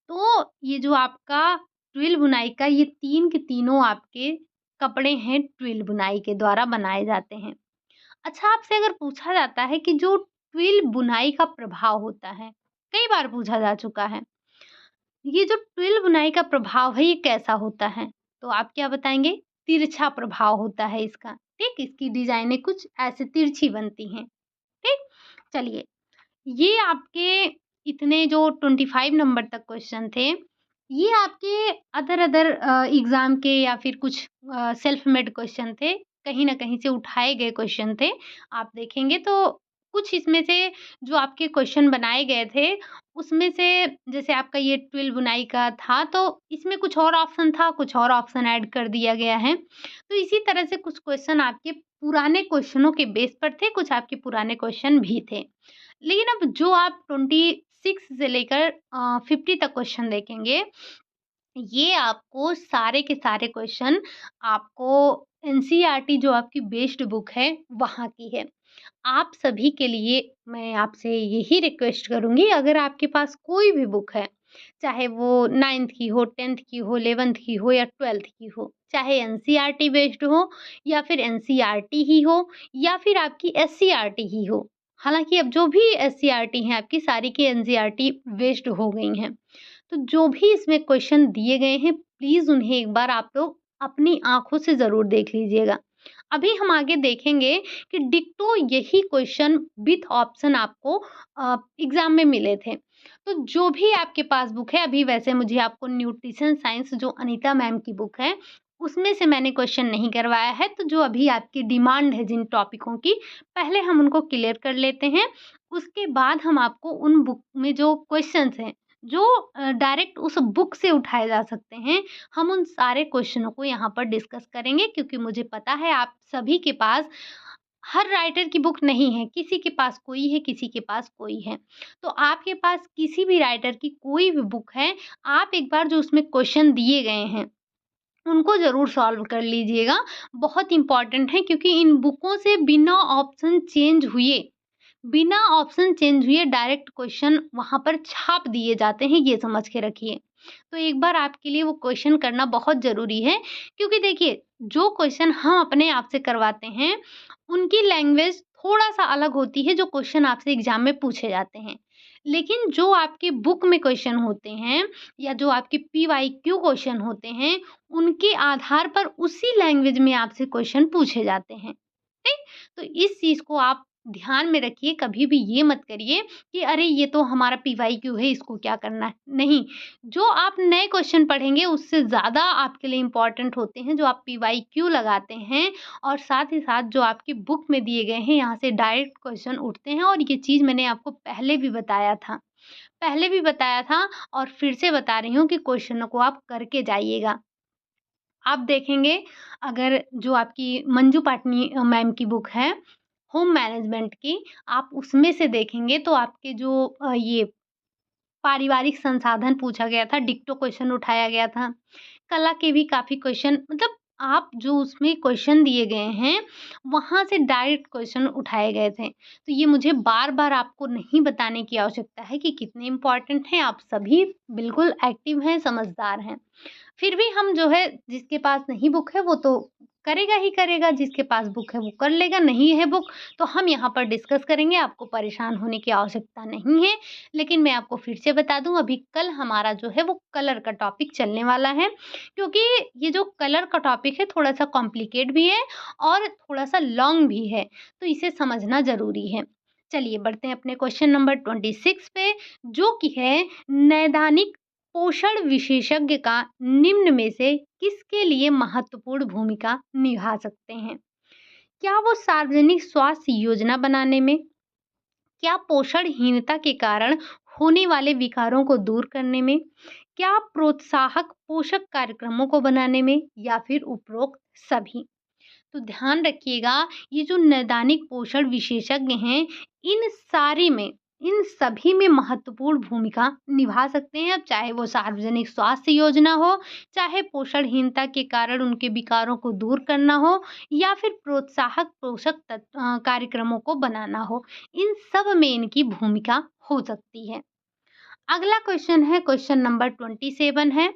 तो ये जो आपका ट्विल बुनाई का, ये 3 के तीनों आपके कपड़े हैं, ट्विल बुनाई के द्वारा बनाए जाते हैं। अच्छा, आपसे अगर पूछा जाता है कि जो ट्विल बुनाई का प्रभाव होता है, कई बार पूछा जा चुका है, ये जो ट्विल बुनाई का प्रभाव है, ये कैसा होता है? तो आप क्या बताएँगे? तिरछा प्रभाव होता है इसका, ठीक? इसकी डिज़ाइनें कुछ ऐसे तिरछी बनती हैं, ठीक? चलिए, ये आपके इतने जो 25 नंबर तक क्वेश्चन थे, ये आपके अदर-अदर एग्ज़ाम के या फिर कुछ सेल्फ मेड क्वेश्चन थे, कहीं न कहीं से उठाए गए क्वेश्चन थे। आप देखेंगे तो कुछ इसमें से जो आपके क्वेश्चन बनाए गए थे, उसमें से जैसे आपका ये ट्विल बुनाई का था, तो इसमें कुछ और ऑप्शन था, कुछ और ऑप्शन ऐड कर दिया गया है। तो इसी तरह से कुछ क्वेश्चन आपके पुराने क्वेश्चनों के बेस पर थे, कुछ आपके पुराने क्वेश्चन भी थे। लेकिन अब जो आप 26 से लेकर 50 तक क्वेश्चन देखेंगे, ये आपको सारे के सारे क्वेश्चन आपको एनसीईआरटी जो आपकी बेस्ड बुक है, वहाँ की है। आप सभी के लिए मैं आपसे यही रिक्वेस्ट करूँगी, अगर आपके पास कोई भी बुक है, चाहे वो 9th की हो, 10th की हो, 11th की हो या 12th की हो, चाहे एनसीईआरटी बेस्ड हो या फिर एनसीईआरटी ही हो या फिर आपकी एससीईआरटी ही हो। हालाँकि अब जो भी एससीईआरटी हैं आपकी, सारी की एनसीईआरटी बेस्ड हो गई हैं। तो जो भी इसमें क्वेश्चन दिए गए हैं, प्लीज़ उन्हें एक बार आप लोग अपनी आँखों से ज़रूर देख लीजिएगा। अभी हम आगे देखेंगे कि डिट्टो यही क्वेश्चन विथ ऑप्शन आपको एग्ज़ाम में मिले थे। तो जो भी आपके पास बुक है, अभी वैसे मुझे आपको न्यूट्रिशन साइंस जो अनीता मैम की बुक है, उसमें से मैंने क्वेश्चन नहीं करवाया है, तो जो अभी आपकी डिमांड है जिन टॉपिकों की, पहले हम उनको क्लियर कर लेते हैं। उसके बाद हम आपको उन बुक में जो क्वेश्चन्स हैं, जो डायरेक्ट उस बुक से उठाए जा सकते हैं, हम उन सारे क्वेश्चनों को यहाँ पर डिस्कस करेंगे, क्योंकि मुझे पता है आप सभी के पास हर राइटर की बुक नहीं है, किसी के पास कोई है, किसी के पास कोई है। तो आपके पास किसी भी राइटर की कोई भी बुक है, आप एक बार जो उसमें क्वेश्चन दिए गए हैं, उनको ज़रूर सॉल्व कर लीजिएगा। बहुत इम्पोर्टेंट है, क्योंकि इन बुकों से बिना ऑप्शन चेंज हुए डायरेक्ट क्वेश्चन वहाँ पर छाप दिए जाते हैं, ये समझ के रखिए। तो एक बार आपके लिए वो क्वेश्चन करना बहुत ज़रूरी है, क्योंकि देखिए, जो क्वेश्चन हम अपने आप से करवाते हैं, उनकी लैंग्वेज थोड़ा-सा अलग होती है, जो क्वेश्चन आपसे एग्ज़ाम में पूछे जाते हैं। लेकिन जो आपकी बुक में क्वेश्चन होते हैं या जो आपके पीवाईक्यू क्वेश्चन होते हैं, उनके आधार पर उसी लैंग्वेज में आपसे क्वेश्चन पूछे जाते हैं। ठीक? तो इस चीज़ को आप ध्यान में रखिए, कभी भी ये मत करिए कि अरे ये तो हमारा पीवाईक्यू है, इसको क्या करना है? नहीं, जो आप नए क्वेश्चन पढ़ेंगे उससे ज़्यादा आपके लिए इम्पोर्टेंट होते हैं जो आप पीवाईक्यू लगाते हैं, और साथ ही साथ जो आपकी बुक में दिए गए हैं, यहाँ से डायरेक्ट क्वेश्चन उठते हैं, और ये चीज़ मैंने आपको पहले भी बताया था और फिर से बता रही हूँ कि क्वेश्चनों को आप करके जाइएगा। आप देखेंगे, अगर जो आपकी मंजू पाटनी मैम की बुक है, होम मैनेजमेंट की, आप उसमें से देखेंगे तो आपके जो ये पारिवारिक संसाधन पूछा गया था, डिक्टो क्वेश्चन उठाया गया था। कला के भी काफ़ी क्वेश्चन, मतलब आप जो उसमें क्वेश्चन दिए गए हैं, वहाँ से डायरेक्ट क्वेश्चन उठाए गए थे। तो ये मुझे बार-बार आपको नहीं बताने की आवश्यकता है कि कितने इम्पोर्टेंट हैं, आप सभी बिल्कुल एक्टिव हैं, समझदार हैं। फिर भी हम जो है, जिसके पास नहीं बुक है वो तो करेगा ही करेगा, जिसके पास बुक है वो कर लेगा, नहीं है बुक तो हम यहाँ पर डिस्कस करेंगे, आपको परेशान होने की आवश्यकता नहीं है। लेकिन मैं आपको फिर से बता दूँ, अभी कल हमारा जो है वो कलर का टॉपिक चलने वाला है, क्योंकि ये जो कलर का टॉपिक है थोड़ा-सा कॉम्प्लिकेट भी है और थोड़ा-सा लॉन्ग भी है, तो इसे समझना ज़रूरी है। चलिए बढ़ते हैं अपने क्वेश्चन नंबर 26 पे, जो कि है नैदानिक पोषण विशेषज्ञ का निम्न में से किसके लिए महत्वपूर्ण भूमिका निभा सकते हैं? क्या वो सार्वजनिक स्वास्थ्य योजना बनाने में, क्या पोषणहीनता के कारण होने वाले विकारों को दूर करने में, क्या प्रोत्साहक पोषक कार्यक्रमों को बनाने में, या फिर उपरोक्त सभी? तो ध्यान रखिएगा, ये जो नैदानिक पोषण विशेषज्ञ हैं, इन सभी में महत्वपूर्ण भूमिका निभा सकते हैं। अब चाहे वो सार्वजनिक स्वास्थ्य योजना हो, चाहे पोषणहीनता के कारण उनके विकारों को दूर करना हो, या फिर प्रोत्साहक कार्यक्रमों को बनाना हो, इन सब में इनकी भूमिका हो सकती है। अगला क्वेश्चन है, क्वेश्चन नंबर 27 है,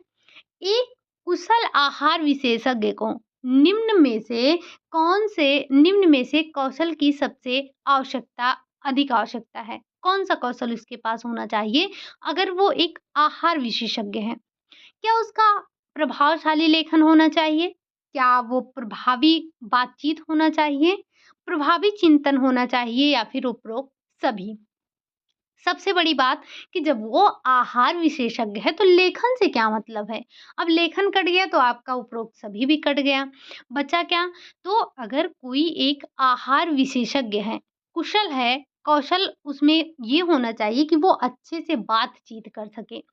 एक कुशल आहार विशेषज्ञ को निम्न में से कौशल की सबसे अधिक आवश्यकता है? कौन सा कौशल उसके पास होना चाहिए अगर वो एक आहार विशेषज्ञ है? क्या उसका प्रभावशाली लेखन होना चाहिए? क्या वो प्रभावी बातचीत होना चाहिए? प्रभावी चिंतन होना चाहिए, या फिर उपरोक्त सभी? सबसे बड़ी बात कि जब वो आहार विशेषज्ञ है तो लेखन से क्या मतलब है? अब लेखन कट गया तो आपका उपरोक्त सभी भी कट गया। बचा क्या? तो अगर कोई एक आहार विशेषज्ञ है, कुशल है, कौशल उसमें ये होना चाहिए कि वो अच्छे से बातचीत कर सके।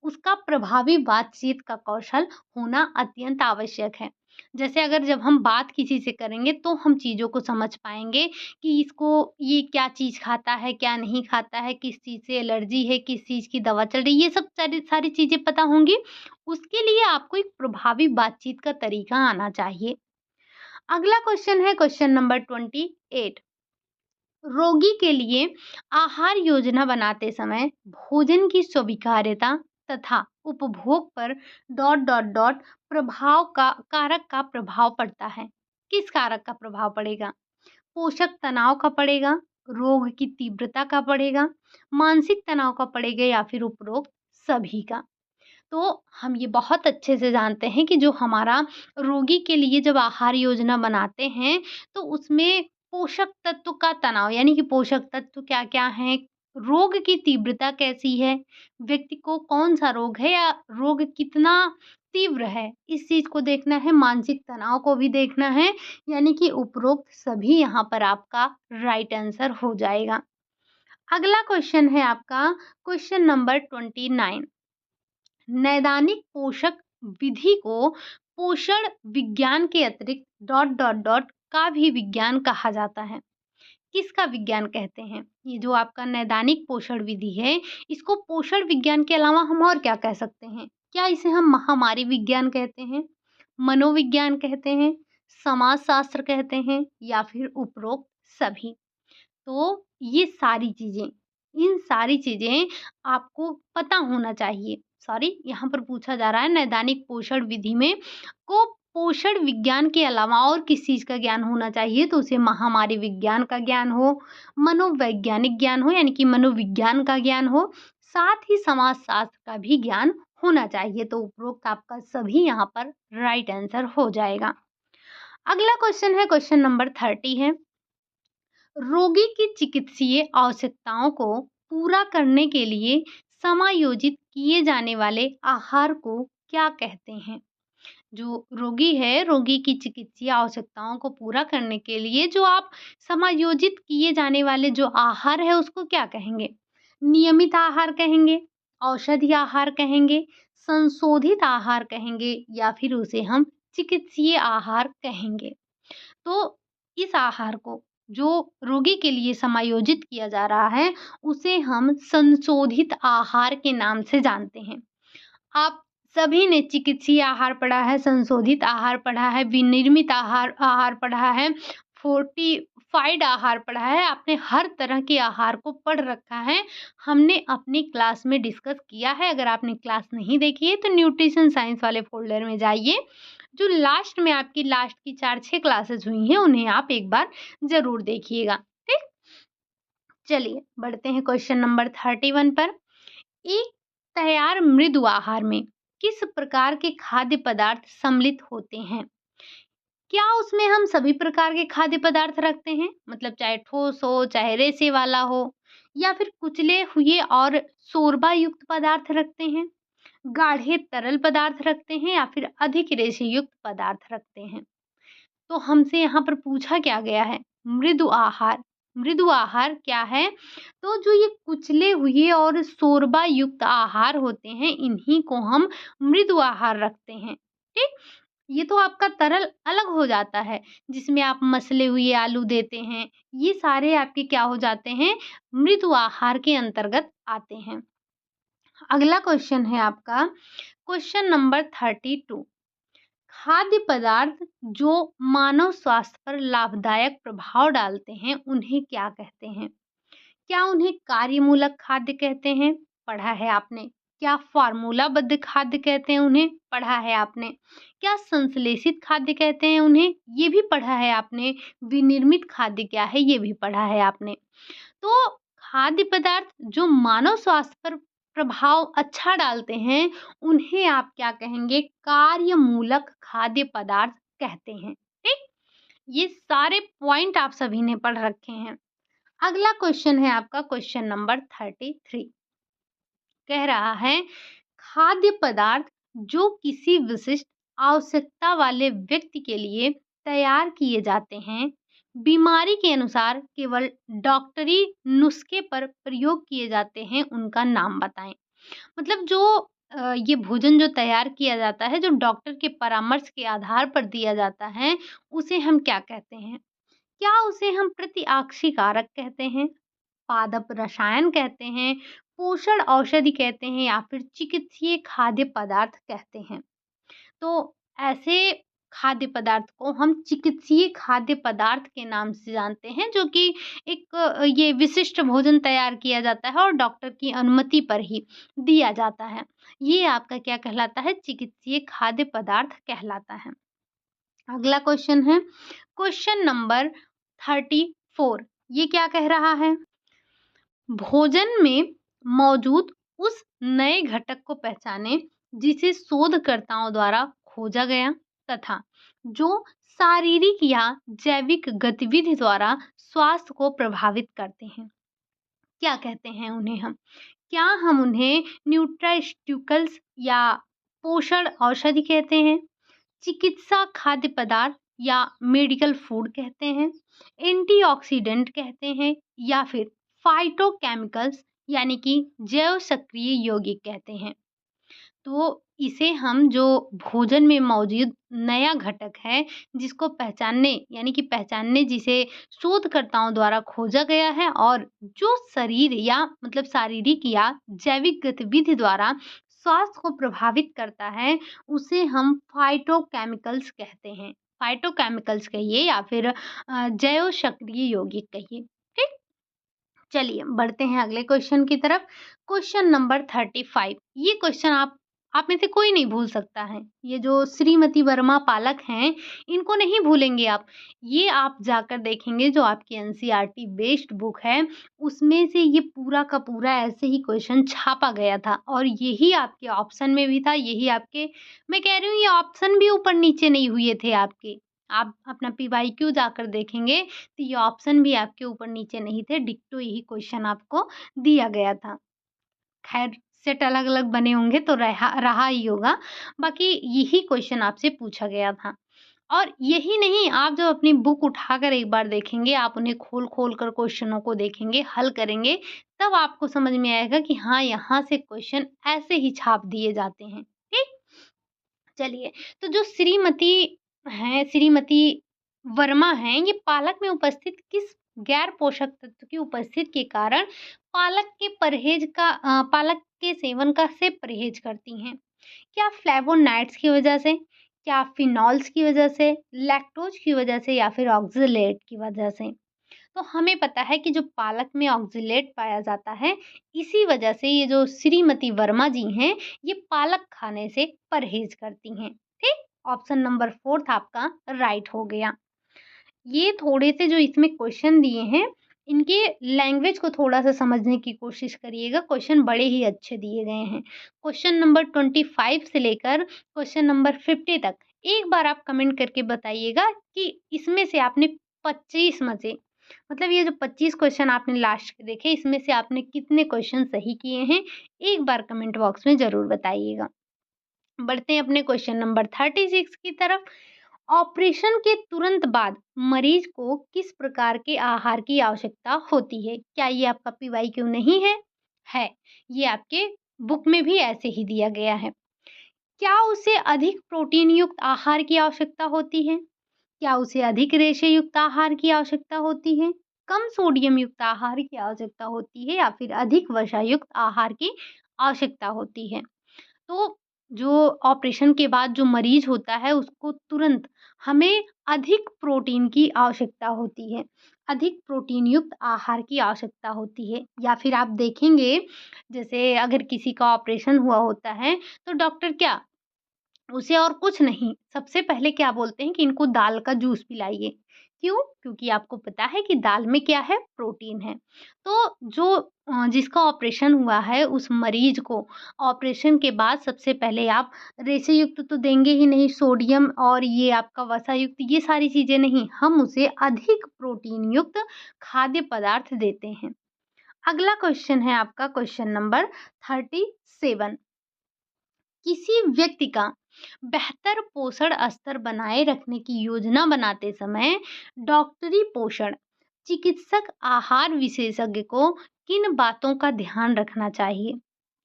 उसका प्रभावी बातचीत का कौशल होना अत्यंत आवश्यक है। जैसे अगर जब हम बात किसी से करेंगे तो हम चीज़ों को समझ पाएँगे कि इसको ये क्या चीज़ खाता है, क्या नहीं खाता है, किस चीज़ से एलर्जी है, किस चीज़ की दवा चल रही है, ये सब सारी सारी चीज़ें पता होंगी। उसके लिए आपको एक प्रभावी बातचीत का तरीका आना चाहिए। अगला क्वेश्चन है क्वेश्चन नंबर 28। रोगी के लिए आहार योजना बनाते समय भोजन की स्वीकार्यता तथा उपभोग पर प्रभाव का कारक का प्रभाव पड़ता है। किस कारक का प्रभाव पड़ेगा? पोषक तनाव का पड़ेगा, रोग की तीव्रता का पड़ेगा, मानसिक तनाव का पड़ेगा या फिर उपरोक्त सभी का। तो हम ये बहुत अच्छे से जानते हैं कि जो हमारा रोगी के लिए जब आहार योजना बनाते हैं, तो उसमें पोषक तत्व का तनाव यानी कि पोषक तत्व क्या-क्या हैं, रोग की तीव्रता कैसी है, व्यक्ति को कौन-सा रोग है या रोग कितना तीव्र है, इस चीज़ को देखना है, मानसिक तनाव को भी देखना है, यानी कि उपरोक्त सभी यहाँ पर आपका राइट आंसर हो जाएगा। अगला क्वेश्चन है आपका क्वेश्चन नंबर 29। नैदानिक पोषक विधि को पोषण विज्ञान के अतिरिक्त का भी विज्ञान कहा जाता है। किसका विज्ञान कहते हैं? ये जो आपका नैदानिक पोषण विधि है, इसको पोषण विज्ञान के अलावा हम और क्या कह सकते हैं? क्या इसे हम महामारी विज्ञान कहते हैं, मनोविज्ञान कहते हैं, समाजशास्त्र कहते हैं या फिर उपरोक्त सभी? तो ये सारी चीज़ें, इन सारी चीज़ें आपको पता होना चाहिए। सॉरी, यहाँ पर पूछा जा रहा है नैदानिक पोषण विधि में को पोषण विज्ञान के अलावा और किस चीज़ का ज्ञान होना चाहिए? तो उसे महामारी विज्ञान का ज्ञान हो, मनोवैज्ञानिक ज्ञान हो यानी कि मनोविज्ञान का ज्ञान हो, साथ ही समाजशास्त्र का भी ज्ञान होना चाहिए। तो उपरोक्त आपका सभी यहाँ पर राइट आंसर हो जाएगा। अगला क्वेश्चन है क्वेश्चन नंबर 30 है। रोगी की चिकित्सीय आवश्यकताओं को पूरा करने के लिए समायोजित किए जाने वाले आहार को क्या कहते हैं? जो रोगी है, रोगी की चिकित्सीय आवश्यकताओं को पूरा करने के लिए जो आप समायोजित किए जाने वाले जो आहार है, उसको क्या कहेंगे? नियमित आहार कहेंगे, औषधि आहार कहेंगे, संशोधित आहार कहेंगे या फिर उसे हम चिकित्सीय आहार कहेंगे। तो इस आहार को जो रोगी के लिए समायोजित किया जा रहा है, उसे हम संशोधित आहार के नाम से जानते हैं। आप सभी ने चिकित्सीय आहार पढ़ा है, संशोधित आहार पढ़ा है, विनिर्मित आहार आहार पढ़ा है, फोर्टिफाइड आहार पढ़ा है, आपने हर तरह के आहार को पढ़ रखा है। हमने अपनी क्लास में डिस्कस किया है। अगर आपने क्लास नहीं देखी है, तो न्यूट्रिशन साइंस वाले फ़ोल्डर में जाइए। जो लास्ट में आपकी लास्ट की 4-6 क्लासेस हुई हैं, उन्हें आप एक बार ज़रूर देखिएगा। ठीक? चलिए, बढ़ते हैं क्वेश्चन नंबर 31 पर। एक तैयार मृदु आहार में किस प्रकार के खाद्य पदार्थ सम्मिलित होते हैं? क्या उसमें हम सभी प्रकार के खाद्य पदार्थ रखते हैं? मतलब चाहे ठोस हो, चाहे रेशे वाला हो या फिर कुचले हुए और शोरबा युक्त पदार्थ रखते हैं? गाढ़े तरल पदार्थ रखते हैं या फिर अधिक रेशे युक्त पदार्थ रखते हैं? तो हमसे यहाँ पर पूछा क्या गया है? मृदु आहार। मृदु आहार क्या है? तो जो ये कुचले हुए और शोरबा युक्त आहार होते हैं, इन्हीं को हम मृदु आहार रखते हैं। ठीक? ये तो आपका तरल अलग हो जाता है, जिसमें आप मसले हुए आलू देते हैं। ये सारे आपके क्या हो जाते हैं? मृदु आहार के अंतर्गत आते हैं। अगला क्वेश्चन है आपका क्वेश्चन नंबर 32। खाद्य पदार्थ जो मानव स्वास्थ्य पर लाभदायक प्रभाव डालते हैं, उन्हें क्या कहते हैं? क्या उन्हें कार्यमूलक खाद्य कहते हैं? पढ़ा है आपने। क्या फार्मूलाबद्ध खाद्य कहते हैं उन्हें? पढ़ा है आपने। क्या संश्लेषित खाद्य कहते हैं उन्हें? ये भी पढ़ा है आपने। विनिर्मित खाद्य क्या है? ये भी पढ़ा है आपने। तो खाद्य पदार्थ जो मानव स्वास्थ्य पर प्रभाव अच्छा डालते हैं, उन्हें आप क्या कहेंगे? कार्यमूलक खाद्य पदार्थ कहते हैं। ठीक? ये सारे पॉइंट आप सभी ने पढ़ रखे हैं। अगला क्वेश्चन है आपका क्वेश्चन नंबर 33। कह रहा है खाद्य पदार्थ जो किसी विशिष्ट आवश्यकता वाले व्यक्ति के लिए तैयार किए जाते हैं, बीमारी के अनुसार केवल डॉक्टरी नुस्खे पर प्रयोग किए जाते हैं, उनका नाम बताएँ। मतलब जो ये भोजन जो तैयार किया जाता है, जो डॉक्टर के परामर्श के आधार पर दिया जाता है, उसे हम क्या कहते हैं? क्या उसे हम प्रतिआक्सी कारक कहते हैं, पादप रसायन कहते हैं, पोषण औषधि कहते हैं या फिर चिकित्सीय खाद्य पदार्थ कहते हैं? तो ऐसे खाद्य पदार्थ को हम चिकित्सीय खाद्य पदार्थ के नाम से जानते हैं, जो कि एक ये विशिष्ट भोजन तैयार किया जाता है और डॉक्टर की अनुमति पर ही दिया जाता है। ये आपका क्या कहलाता है? चिकित्सीय खाद्य पदार्थ कहलाता है। अगला क्वेश्चन है क्वेश्चन नंबर 34। ये क्या कह रहा है? भोजन में मौजूद उस नए घटक को पहचानें जिसे शोधकर्ताओं द्वारा खोजा गया तथा जो शारीरिक या जैविक गतिविधि द्वारा स्वास्थ्य को प्रभावित करते हैं। क्या कहते हैं उन्हें हम? क्या हम उन्हें न्यूट्रास्यूटिकल्स या पोषण औषधि कहते हैं? चिकित्सा खाद्य पदार्थ या मेडिकल फूड कहते हैं, एंटीऑक्सीडेंट कहते हैं या फिर फाइटोकेमिकल्स यानी कि जैव सक्रिय यौगिक कहते हैं। तो इसे हम जो भोजन में मौजूद नया घटक है, जिसको पहचानने यानी कि पहचानने जिसे शोधकर्ताओं द्वारा खोजा गया है और जो शरीर या मतलब शारीरिक या जैविक गतिविधि द्वारा स्वास्थ्य को प्रभावित करता है, उसे हम फाइटोकेमिकल्स कहते हैं। फाइटोकेमिकल्स कहिए या फिर जैव सक्रिय यौगिक कहिए। ठीक? चलिए बढ़ते हैं अगले क्वेश्चन की तरफ। Question number 35। ये क्वेश्चन आप में से कोई नहीं भूल सकता है। ये जो श्रीमती वर्मा पालक हैं, इनको नहीं भूलेंगे आप। ये आप जाकर देखेंगे जो आपकी एनसीईआरटी बेस्ड बुक है, उसमें से ये पूरा का पूरा ऐसे ही क्वेश्चन छापा गया था और यही आपके ऑप्शन में भी था, यही आपके मैं कह रही हूँ ये ऑप्शन भी ऊपर-नीचे नहीं हुए थे आपके। आप अपना पीवाईक्यू जाकर देखेंगे तो ये ऑप्शन भी आपके ऊपर-नीचे नहीं थे, डिट्टो यही क्वेश्चन आपको दिया गया था। खैर सेट अलग-अलग बने होंगे तो रहा रहा ही होगा, बाकी यही क्वेश्चन आपसे पूछा गया था। और यही नहीं, आप जब अपनी बुक उठाकर एक बार देखेंगे, आप उन्हें खोल-खोल कर क्वेश्चनों को देखेंगे, हल करेंगे, तब आपको समझ में आएगा कि हाँ, यहाँ से क्वेश्चन ऐसे ही छाप दिए जाते हैं। ठीक? चलिए, तो जो श्रीमती वर्मा हैं, ये पालक में उपस्थित किस गैर पोषक तत्व की उपस्थिति के कारण पालक के सेवन का से परहेज करती हैं? क्या फ्लेवोनाइड्स की वजह से, क्या फिनॉल्स की वजह से, लैक्टोज की वजह से या फिर ऑक्ज़ेलेट की वजह से? तो हमें पता है कि जो पालक में ऑक्ज़ेलेट पाया जाता है, इसी वजह से ये जो श्रीमती वर्मा जी हैं, ये पालक खाने से परहेज़ करती हैं। ठीक? ऑप्शन नंबर 4 आपका राइट हो गया। ये थोड़े से जो इसमें क्वेश्चन दिए हैं, इनके लैंग्वेज को थोड़ा-सा समझने की कोशिश करिएगा, क्वेश्चन बड़े ही अच्छे दिए गए हैं। क्वेश्चन नंबर 25 से लेकर क्वेश्चन नंबर 50 तक एक बार आप कमेंट करके बताइएगा कि इसमें से आपने 25 में से मतलब ये जो 25 क्वेश्चन आपने लास्ट के देखे, इसमें से आपने कितने क्वेश्चन सही किए हैं? एक बार कमेंट बॉक्स में ज़रूर बताइएगा। बढ़ते हैं अपने क्वेश्चन नंबर 36 की तरफ। ऑपरेशन के तुरंत बाद मरीज को किस प्रकार के आहार की आवश्यकता होती है? क्या ये आपका पीवाईक्यू नहीं है? है। ये आपके बुक में भी ऐसे ही दिया गया है। क्या उसे अधिक प्रोटीन युक्त आहार की आवश्यकता होती है? क्या उसे अधिक रेशे युक्त आहार की आवश्यकता होती है? कम सोडियम युक्त आहार की आवश्यकता होती है या फिर अधिक वसा युक्त आहार की आवश्यकता होती है? तो जो ऑपरेशन के बाद जो मरीज होता है उसको तुरंत हमें अधिक प्रोटीन की आवश्यकता होती है, अधिक प्रोटीन युक्त आहार की आवश्यकता होती है। या फिर आप देखेंगे जैसे अगर किसी का ऑपरेशन हुआ होता है तो डॉक्टर क्या उसे और कुछ नहीं, सबसे पहले क्या बोलते हैं कि इनको दाल का जूस पिलाइए। क्यों? क्योंकि आपको पता है कि दाल में क्या है? प्रोटीन है। तो जो जिसका ऑपरेशन हुआ है उस मरीज को ऑपरेशन के बाद सबसे पहले आप रेशेयुक्त तो देंगे ही नहीं, सोडियम और ये आपका वसायुक्त ये सारी चीज़ें नहीं, हम उसे अधिक प्रोटीन युक्त खाद्य पदार्थ देते हैं। अगला क्वेश्चन है आपका क्वेश्चन नंबर 37। किसी व्यक्ति का बेहतर पोषण स्तर बनाए रखने की योजना बनाते समय डॉक्टरी पोषण चिकित्सक आहार विशेषज्ञ को किन बातों का ध्यान रखना चाहिए?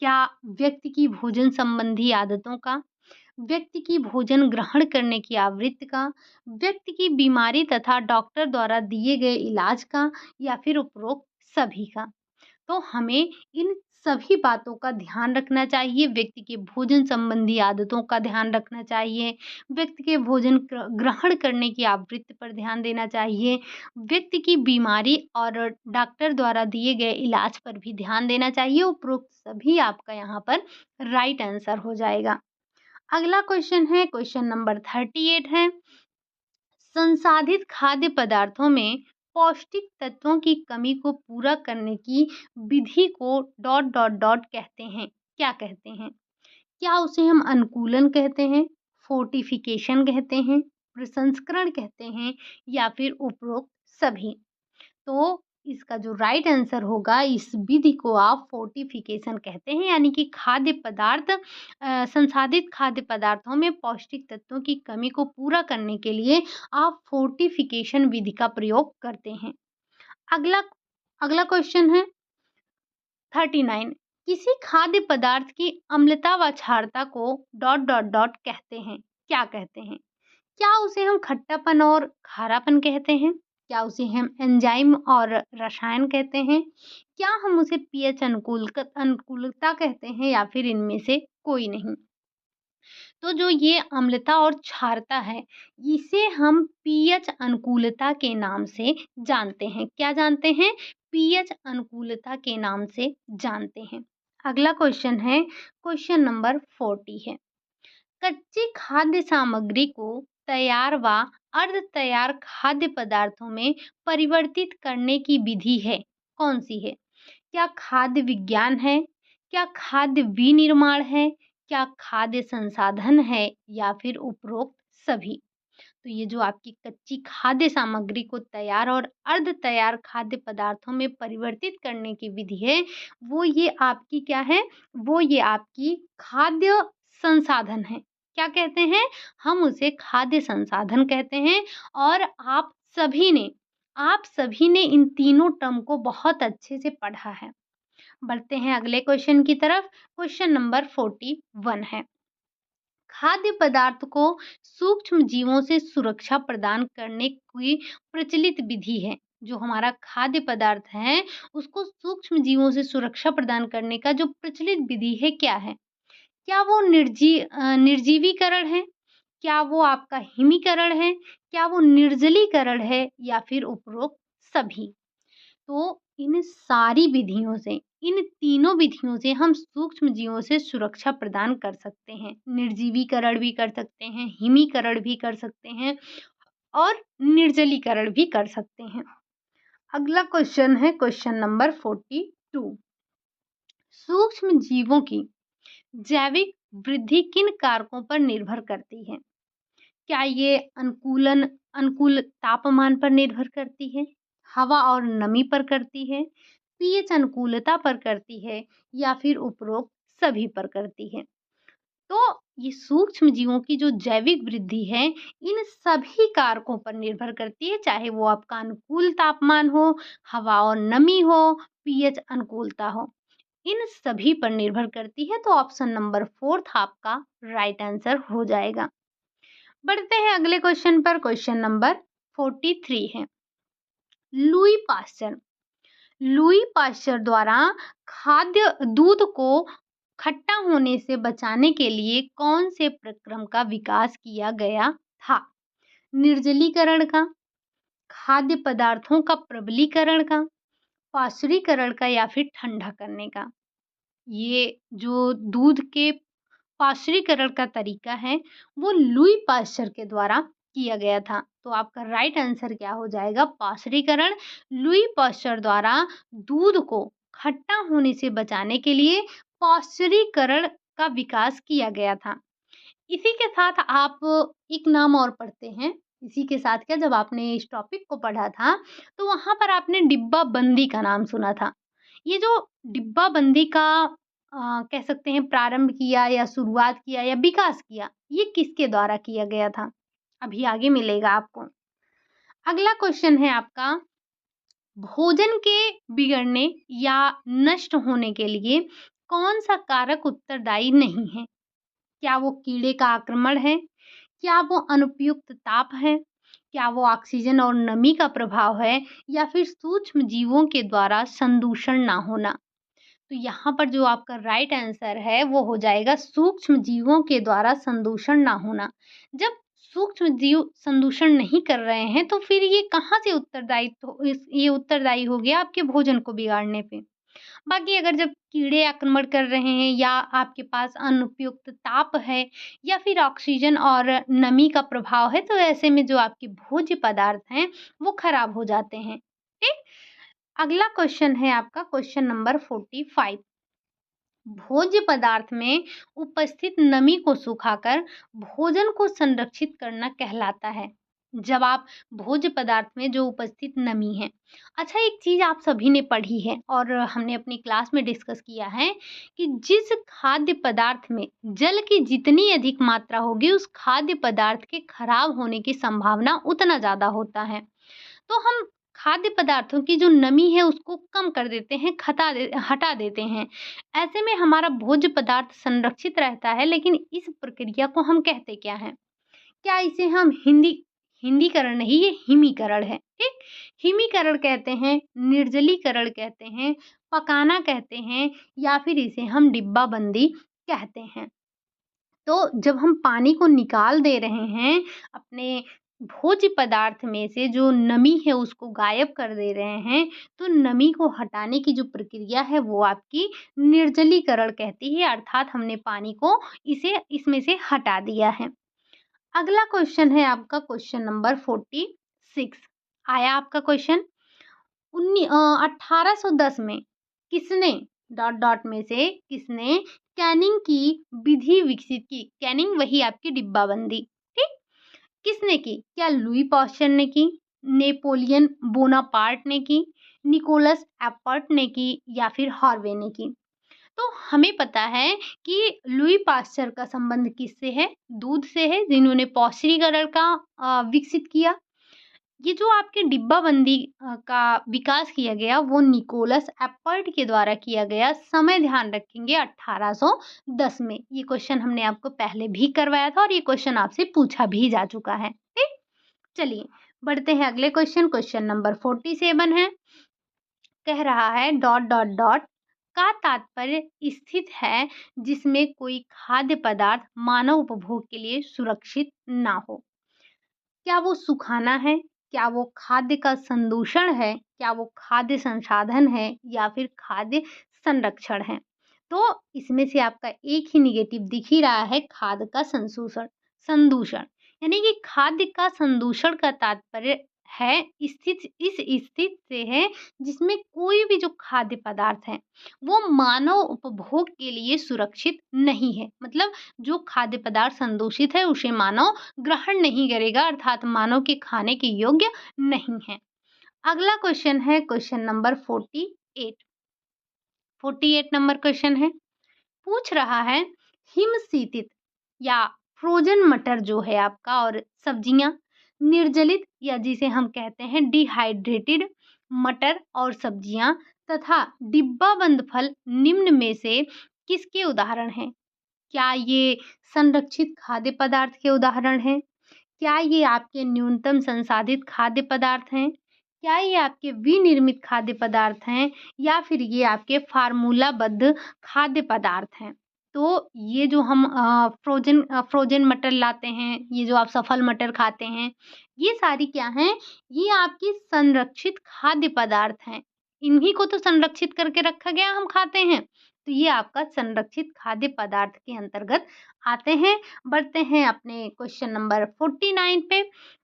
क्या व्यक्ति की भोजन संबंधी आदतों का, व्यक्ति की भोजन ग्रहण करने की आवृत्ति का, व्यक्ति की बीमारी तथा डॉक्टर द्वारा दिए गए इलाज का, या फिर उपरोक्त सभी का? तो हमें इन सभी बातों का ध्यान रखना चाहिए। व्यक्ति के भोजन संबंधी आदतों का ध्यान रखना चाहिए, व्यक्ति के भोजन ग्रहण करने की आवृत्ति पर ध्यान देना चाहिए, व्यक्ति की बीमारी और डॉक्टर द्वारा दिए गए इलाज पर भी ध्यान देना चाहिए। उपरोक्त सभी आपका यहाँ पर राइट आंसर हो जाएगा। अगला क्वेश्चन है, क्वेश्चन नंबर 38 है, संसाधित खाद्य पदार्थों में पौष्टिक तत्वों की कमी को पूरा करने की विधि को कहते हैं, क्या कहते हैं? क्या उसे हम अनुकूलन कहते हैं, फोर्टिफिकेशन कहते हैं, प्रसंस्करण कहते हैं, या फिर उपरोक्त सभी? तो इसका जो राइट आंसर होगा, इस विधि को आप फोर्टिफिकेशन कहते हैं, यानी कि खाद्य पदार्थ संसाधित खाद्य पदार्थों में पौष्टिक तत्वों की कमी को पूरा करने के लिए आप फोर्टिफिकेशन विधि का प्रयोग करते हैं। अगला अगला क्वेश्चन है 39, किसी खाद्य पदार्थ की अम्लता व क्षारता को कहते हैं, क्या कहते हैं? क्या उसे हम खट्टापन और खारापन कहते हैं? क्या उसे हम एंजाइम और रसायन कहते हैं? क्या हम उसे पीएच अनुकूलता कहते हैं, या फिर इनमें से कोई नहीं? तो जो ये अम्लता और क्षारता है, इसे हम पीएच अनुकूलता के नाम से जानते हैं। क्या जानते हैं? पीएच अनुकूलता के नाम से जानते हैं। अगला क्वेश्चन है, क्वेश्चन नंबर 40 है, कच्ची खाद्य सामग्री को तैयार व अर्ध तैयार खाद्य पदार्थों में परिवर्तित करने की विधि है, कौन सी है? क्या खाद्य विज्ञान है? क्या खाद्य विनिर्माण है? क्या खाद्य संसाधन है, या फिर उपरोक्त सभी? तो ये जो आपकी कच्ची खाद्य सामग्री को तैयार और अर्ध तैयार खाद्य पदार्थों में परिवर्तित करने की विधि है, वो ये आपकी क्या है? वो ये आपकी खाद्य संसाधन है। क्या कहते हैं? हम उसे खाद्य संसाधन कहते हैं। और आप सभी ने इन तीनों टर्म को बहुत अच्छे से पढ़ा है। बढ़ते हैं अगले क्वेश्चन की तरफ। क्वेश्चन नंबर 41 है, खाद्य पदार्थ को सूक्ष्म जीवों से सुरक्षा प्रदान करने की प्रचलित विधि है। जो हमारा खाद्य पदार्थ है, उसको सूक्ष्म जीवों से सुरक्षा प्रदान करने का जो प्रचलित विधि है, क्या है? क्या वो निर्जीवीकरण है? क्या वो आपका हिमीकरण है? क्या वो निर्जलीकरण है, या फिर उपरोक्त सभी? तो इन तीनों विधियों से हम सूक्ष्म जीवों से सुरक्षा प्रदान कर सकते हैं। निर्जीवीकरण भी कर सकते हैं, हिमीकरण भी कर सकते हैं, और निर्जलीकरण भी कर सकते हैं। अगला क्वेश्चन है, क्वेश्चन नंबर 42, सूक्ष्म जीवों की जैविक वृद्धि किन कारकों पर निर्भर करती है? क्या ये अनुकूल तापमान पर निर्भर करती है, हवा और नमी पर करती है, पीएच अनुकूलता पर करती है, या फिर उपरोक्त सभी पर करती है? तो ये सूक्ष्म जीवों की जो जैविक वृद्धि है, इन सभी कारकों पर निर्भर करती है, चाहे वो आपका अनुकूल तापमान हो, हवा और नमी हो, पीएच अनुकूलता हो, इन सभी पर निर्भर करती है। तो ऑप्शन नंबर 4 आपका राइट आंसर हो जाएगा। बढ़ते हैं अगले क्वेश्चन पर। क्वेश्चन नंबर 43 है, लुई पाश्चर द्वारा खाद्य दूध को खट्टा होने से बचाने के लिए कौन से प्रक्रम का विकास किया गया था? निर्जलीकरण का, खाद्य पदार्थों का प्रबलीकरण का, पाश्चुरीकरण का, या फिर ठंडा करने का? ये जो दूध के पाश्चुरीकरण का तरीका है, वो लुई पाश्चर के द्वारा किया गया था। तो आपका राइट आंसर क्या हो जाएगा? पाश्चुरीकरण। लुई पाश्चर द्वारा दूध को खट्टा होने से बचाने के लिए पाश्चुरीकरण का विकास किया गया था। इसी के साथ आप एक नाम और पढ़ते हैं। इसी के साथ क्या, जब आपने इस टॉपिक को पढ़ा था, तो वहाँ पर आपने डिब्बा बंदी का नाम सुना था। ये जो डिब्बा बंदी का कह सकते हैं प्रारंभ किया, या शुरुआत किया, या विकास किया, ये किसके द्वारा किया गया था? अभी आगे मिलेगा आपको। अगला क्वेश्चन है आपका, भोजन के बिगड़ने या नष्ट होने के लिए कौन सा कारक उत्तरदायी नहीं है? क्या वो कीड़े का आक्रमण है? क्या वो अनुपयुक्त ताप है? क्या वो ऑक्सीजन और नमी का प्रभाव है? या फिर सूक्ष्म जीवों के द्वारा संदूषण ना होना? तो यहाँ पर जो आपका राइट आंसर है वो हो जाएगा सूक्ष्म जीवों के द्वारा संदूषण ना होना। जब सूक्ष्म जीव संदूषण नहीं कर रहे हैं तो फिर ये कहाँ से ये उत्तरदायी हो गया आपके भोजन को बिगाड़ने पे। बाकी अगर जब कीड़े आक्रमण कर रहे हैं या आपके पास अनुपयुक्त ताप है या फिर ऑक्सीजन और नमी का प्रभाव है, तो ऐसे में जो आपके भोज्य पदार्थ हैं वो खराब हो जाते हैं। ठीक। अगला क्वेश्चन है आपका क्वेश्चन नंबर 45। भोज्य पदार्थ में उपस्थित नमी को सुखाकर भोजन को संरक्षित करना कहलाता है। जब आप भोज्य पदार्थ में जो उपस्थित नमी है, अच्छा एक चीज आप सभी ने पढ़ी है और हमने अपनी क्लास में डिस्कस किया है कि जिस खाद्य पदार्थ में जल की जितनी अधिक मात्रा होगी उस खाद्य पदार्थ के खराब होने की संभावना उतना ज्यादा होता है। तो हम खाद्य पदार्थों की जो नमी है उसको कम कर देते हैं, हटा देते हैं। ऐसे में हमारा भोज्य पदार्थ संरक्षित रहता है, लेकिन इस प्रक्रिया को हम कहते क्या हैं? क्या इसे हम हिंदीकरण नहीं, ये हिमीकरण है, ठीक? हिमीकरण कहते हैं, निर्जलीकरण कहते हैं, पकाना कहते हैं या फिर इसे हम डिब्बाबंदी कहते हैं। तो जब हम पानी को निकाल दे रहे हैं, अपने भोज्य पदार्थ में से जो नमी है उसको गायब कर दे रहे हैं, तो नमी को हटाने की जो प्रक्रिया है वो आपकी निर्जलीकरण कहती है, अर्थात हमने पानी को इसे इसमें से हटा दिया है। अगला क्वेश्चन है आपका क्वेश्चन नंबर 46। आया आपका क्वेश्चन। 1810 में किसने डॉट डॉट में से किसने कैनिंग की विधि विकसित की? कैनिंग वही आपकी डिब्बाबंदी, ठीक? किसने की? क्या लुई पाश्चर ने की, नेपोलियन बोनापार्ट ने की, निकोलस एपर्ट ने की या फिर हार्वे ने की? तो हमें पता है कि लुई पाश्चर का संबंध किससे है? दूध से है, जिन्होंने पौष्टिकरण का विकसित किया। ये जो आपके डिब्बाबंदी का विकास किया गया वो निकोलस एपर्ट के द्वारा किया गया। समय ध्यान रखेंगे 1810 में। ये क्वेश्चन हमने आपको पहले भी करवाया था और ये क्वेश्चन आपसे पूछा भी जा चुका है, ठीक? चलिए बढ़ते हैं अगले क्वेश्चन। क्वेश्चन नंबर 47 है, कह रहा है डॉट डॉट डॉट का तात्पर्य स्थित है जिसमें कोई खाद्य पदार्थ मानव उपभोग के लिए सुरक्षित ना हो। क्या वो सुखाना है? क्या वो खाद्य का संदूषण है? क्या वो खाद्य संसाधन है या फिर खाद्य संरक्षण है? तो इसमें से आपका एक ही नेगेटिव दिख ही रहा है, खाद्य का संदूषण। यानी कि खाद्य का संदूषण का तात्पर्य है इस स्थिति से है जिसमें कोई भी जो खाद्य पदार्थ है वो मानव उपभोग के लिए सुरक्षित नहीं है। मतलब जो खाद्य पदार्थ संदूषित है उसे मानव ग्रहण नहीं करेगा, अर्थात मानव के खाने के योग्य नहीं है। अगला क्वेश्चन है क्वेश्चन नंबर 48। 48 नंबर क्वेश्चन है, पूछ रहा है हिमशीतित या फ्रोजन मटर जो है आपका और सब्जियां, निर्जलित या जिसे हम कहते हैं डिहाइड्रेटेड मटर और सब्जियां तथा डिब्बाबंद फल निम्न में से किसके उदाहरण हैं? क्या ये संरक्षित खाद्य पदार्थ के उदाहरण हैं? क्या ये आपके न्यूनतम संसाधित खाद्य पदार्थ हैं? क्या ये आपके विनिर्मित खाद्य पदार्थ हैं? या फिर ये आपके फ़ॉर्मूलाबद्ध खाद्य पदार्थ हैं? तो ये जो हम फ्रोज़न मटर लाते हैं, ये जो आप सफल मटर खाते हैं, ये सारी क्या हैं? ये आपके संरक्षित खाद्य पदार्थ हैं। इन्हीं को तो संरक्षित करके रखा गया, हम खाते हैं। तो ये आपका संरक्षित खाद्य पदार्थ के अंतर्गत आते हैं। बढ़ते हैं अपने क्वेश्चन नंबर 49 पे,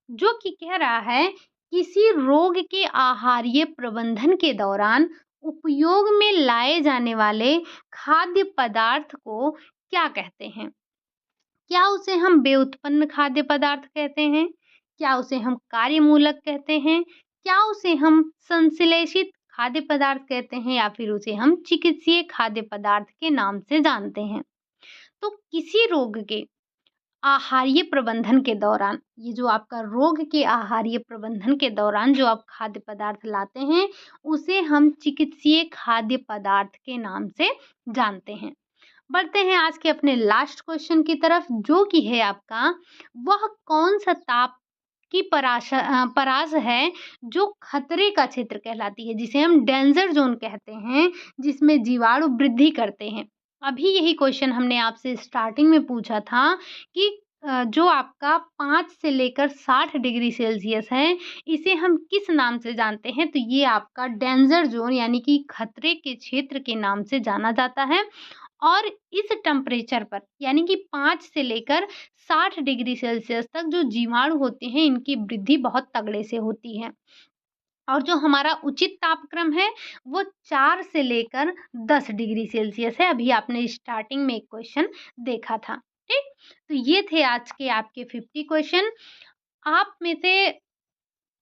जो कि कह रहा है किसी रोग के आहार्य प्रबंधन के दौरान उपयोग में लाए जाने वाले खाद्य पदार्थ को क्या कहते हैं? क्या उसे हम व्युत्पन्न खाद्य पदार्थ कहते हैं? क्या उसे हम कार्यमूलक कहते हैं? क्या उसे हम संश्लेषित खाद्य पदार्थ कहते हैं या फिर उसे हम चिकित्सीय खाद्य पदार्थ के नाम से जानते हैं? तो किसी रोग के आहारीय प्रबंधन के दौरान, ये जो आपका रोग के आहारीय प्रबंधन के दौरान जो आप खाद्य पदार्थ लाते हैं, उसे हम चिकित्सीय खाद्य पदार्थ के नाम से जानते हैं। बढ़ते हैं आज के अपने लास्ट क्वेश्चन की तरफ, जो कि है आपका, वह कौन-सा ताप की परास है जो खतरे का क्षेत्र कहलाती है, जिसे हम डेंजर ज़ोन कहते हैं, जिसमें जीवाणु वृद्धि करते हैं। अभी यही क्वेश्चन हमने आपसे स्टार्टिंग में पूछा था कि जो आपका 5 से लेकर 60 डिग्री सेल्सियस है, इसे हम किस नाम से जानते हैं? तो ये आपका डेंजर ज़ोन यानी कि खतरे के क्षेत्र के नाम से जाना जाता है। और इस टेम्परेचर पर यानी कि 5 से लेकर 60 डिग्री सेल्सियस तक जो जीवाणु होते हैं, इनकी वृद्धि बहुत तगड़े से होती है। और जो हमारा उचित तापक्रम है, वो 4 से लेकर 10 डिग्री सेल्सियस है। अभी आपने स्टार्टिंग में एक क्वेश्चन देखा था, ठीक? तो ये थे आज के आपके 50 क्वेश्चन। आप में से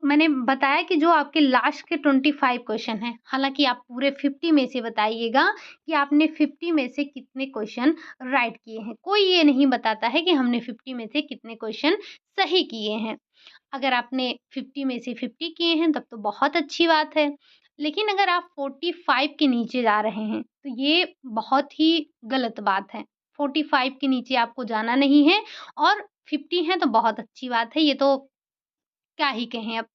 मैंने बताया कि जो आपके लास्ट के 25 क्वेश्चन हैं, हालाँकि आप पूरे 50 में से बताइएगा कि आपने 50 में से कितने क्वेश्चन राइट किए हैं। कोई ये नहीं बताता है कि हमने 50 में से कितने क्वेश्चन सही किए हैं। अगर आपने 50 में से 50 किए हैं, तब तो बहुत अच्छी बात है। लेकिन अगर आप 45 के नीचे जा रहे हैं, तो ये बहुत ही गलत बात है। 45 के नीचे आपको जाना नहीं है और 50 हैं तो बहुत अच्छी बात है। ये तो क्या ही कहें अब,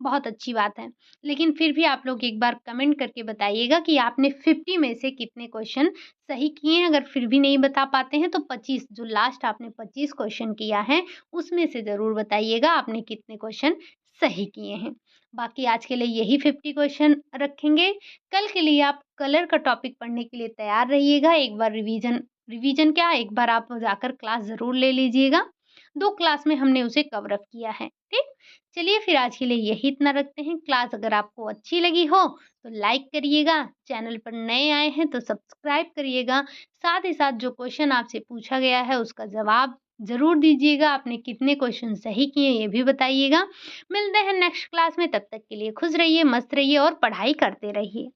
बहुत अच्छी बात है। लेकिन फिर भी आप लोग एक बार कमेंट करके बताइएगा कि आपने 50 में से कितने क्वेश्चन सही किए हैं। अगर फिर भी नहीं बता पाते हैं तो 25, जो लास्ट आपने 25 क्वेश्चन किया है, उसमें से ज़रूर बताइएगा आपने कितने क्वेश्चन सही किए हैं। बाकी आज के लिए यही 50 क्वेश्चन रखेंगे। कल के लिए आप कलर का टॉपिक पढ़ने के लिए तैयार रहिएगा। एक बार रिवीजन रिवीजन क्या, एक बार आप जाकर क्लास ज़रूर ले लीजिएगा। 2 क्लास में हमने उसे कवर अप किया है, ठीक? चलिए फिर आज के लिए यही इतना रखते हैं। क्लास अगर आपको अच्छी लगी हो तो लाइक करिएगा, चैनल पर नए आए हैं तो सब्सक्राइब करिएगा। साथ ही साथ जो क्वेश्चन आपसे पूछा गया है उसका जवाब ज़रूर दीजिएगा। आपने कितने क्वेश्चन सही किए ये भी बताइएगा। मिलते हैं नेक्स्ट क्लास में, तब तक के लिए खुश रहिए, मस्त रहिए और पढ़ाई करते रहिए।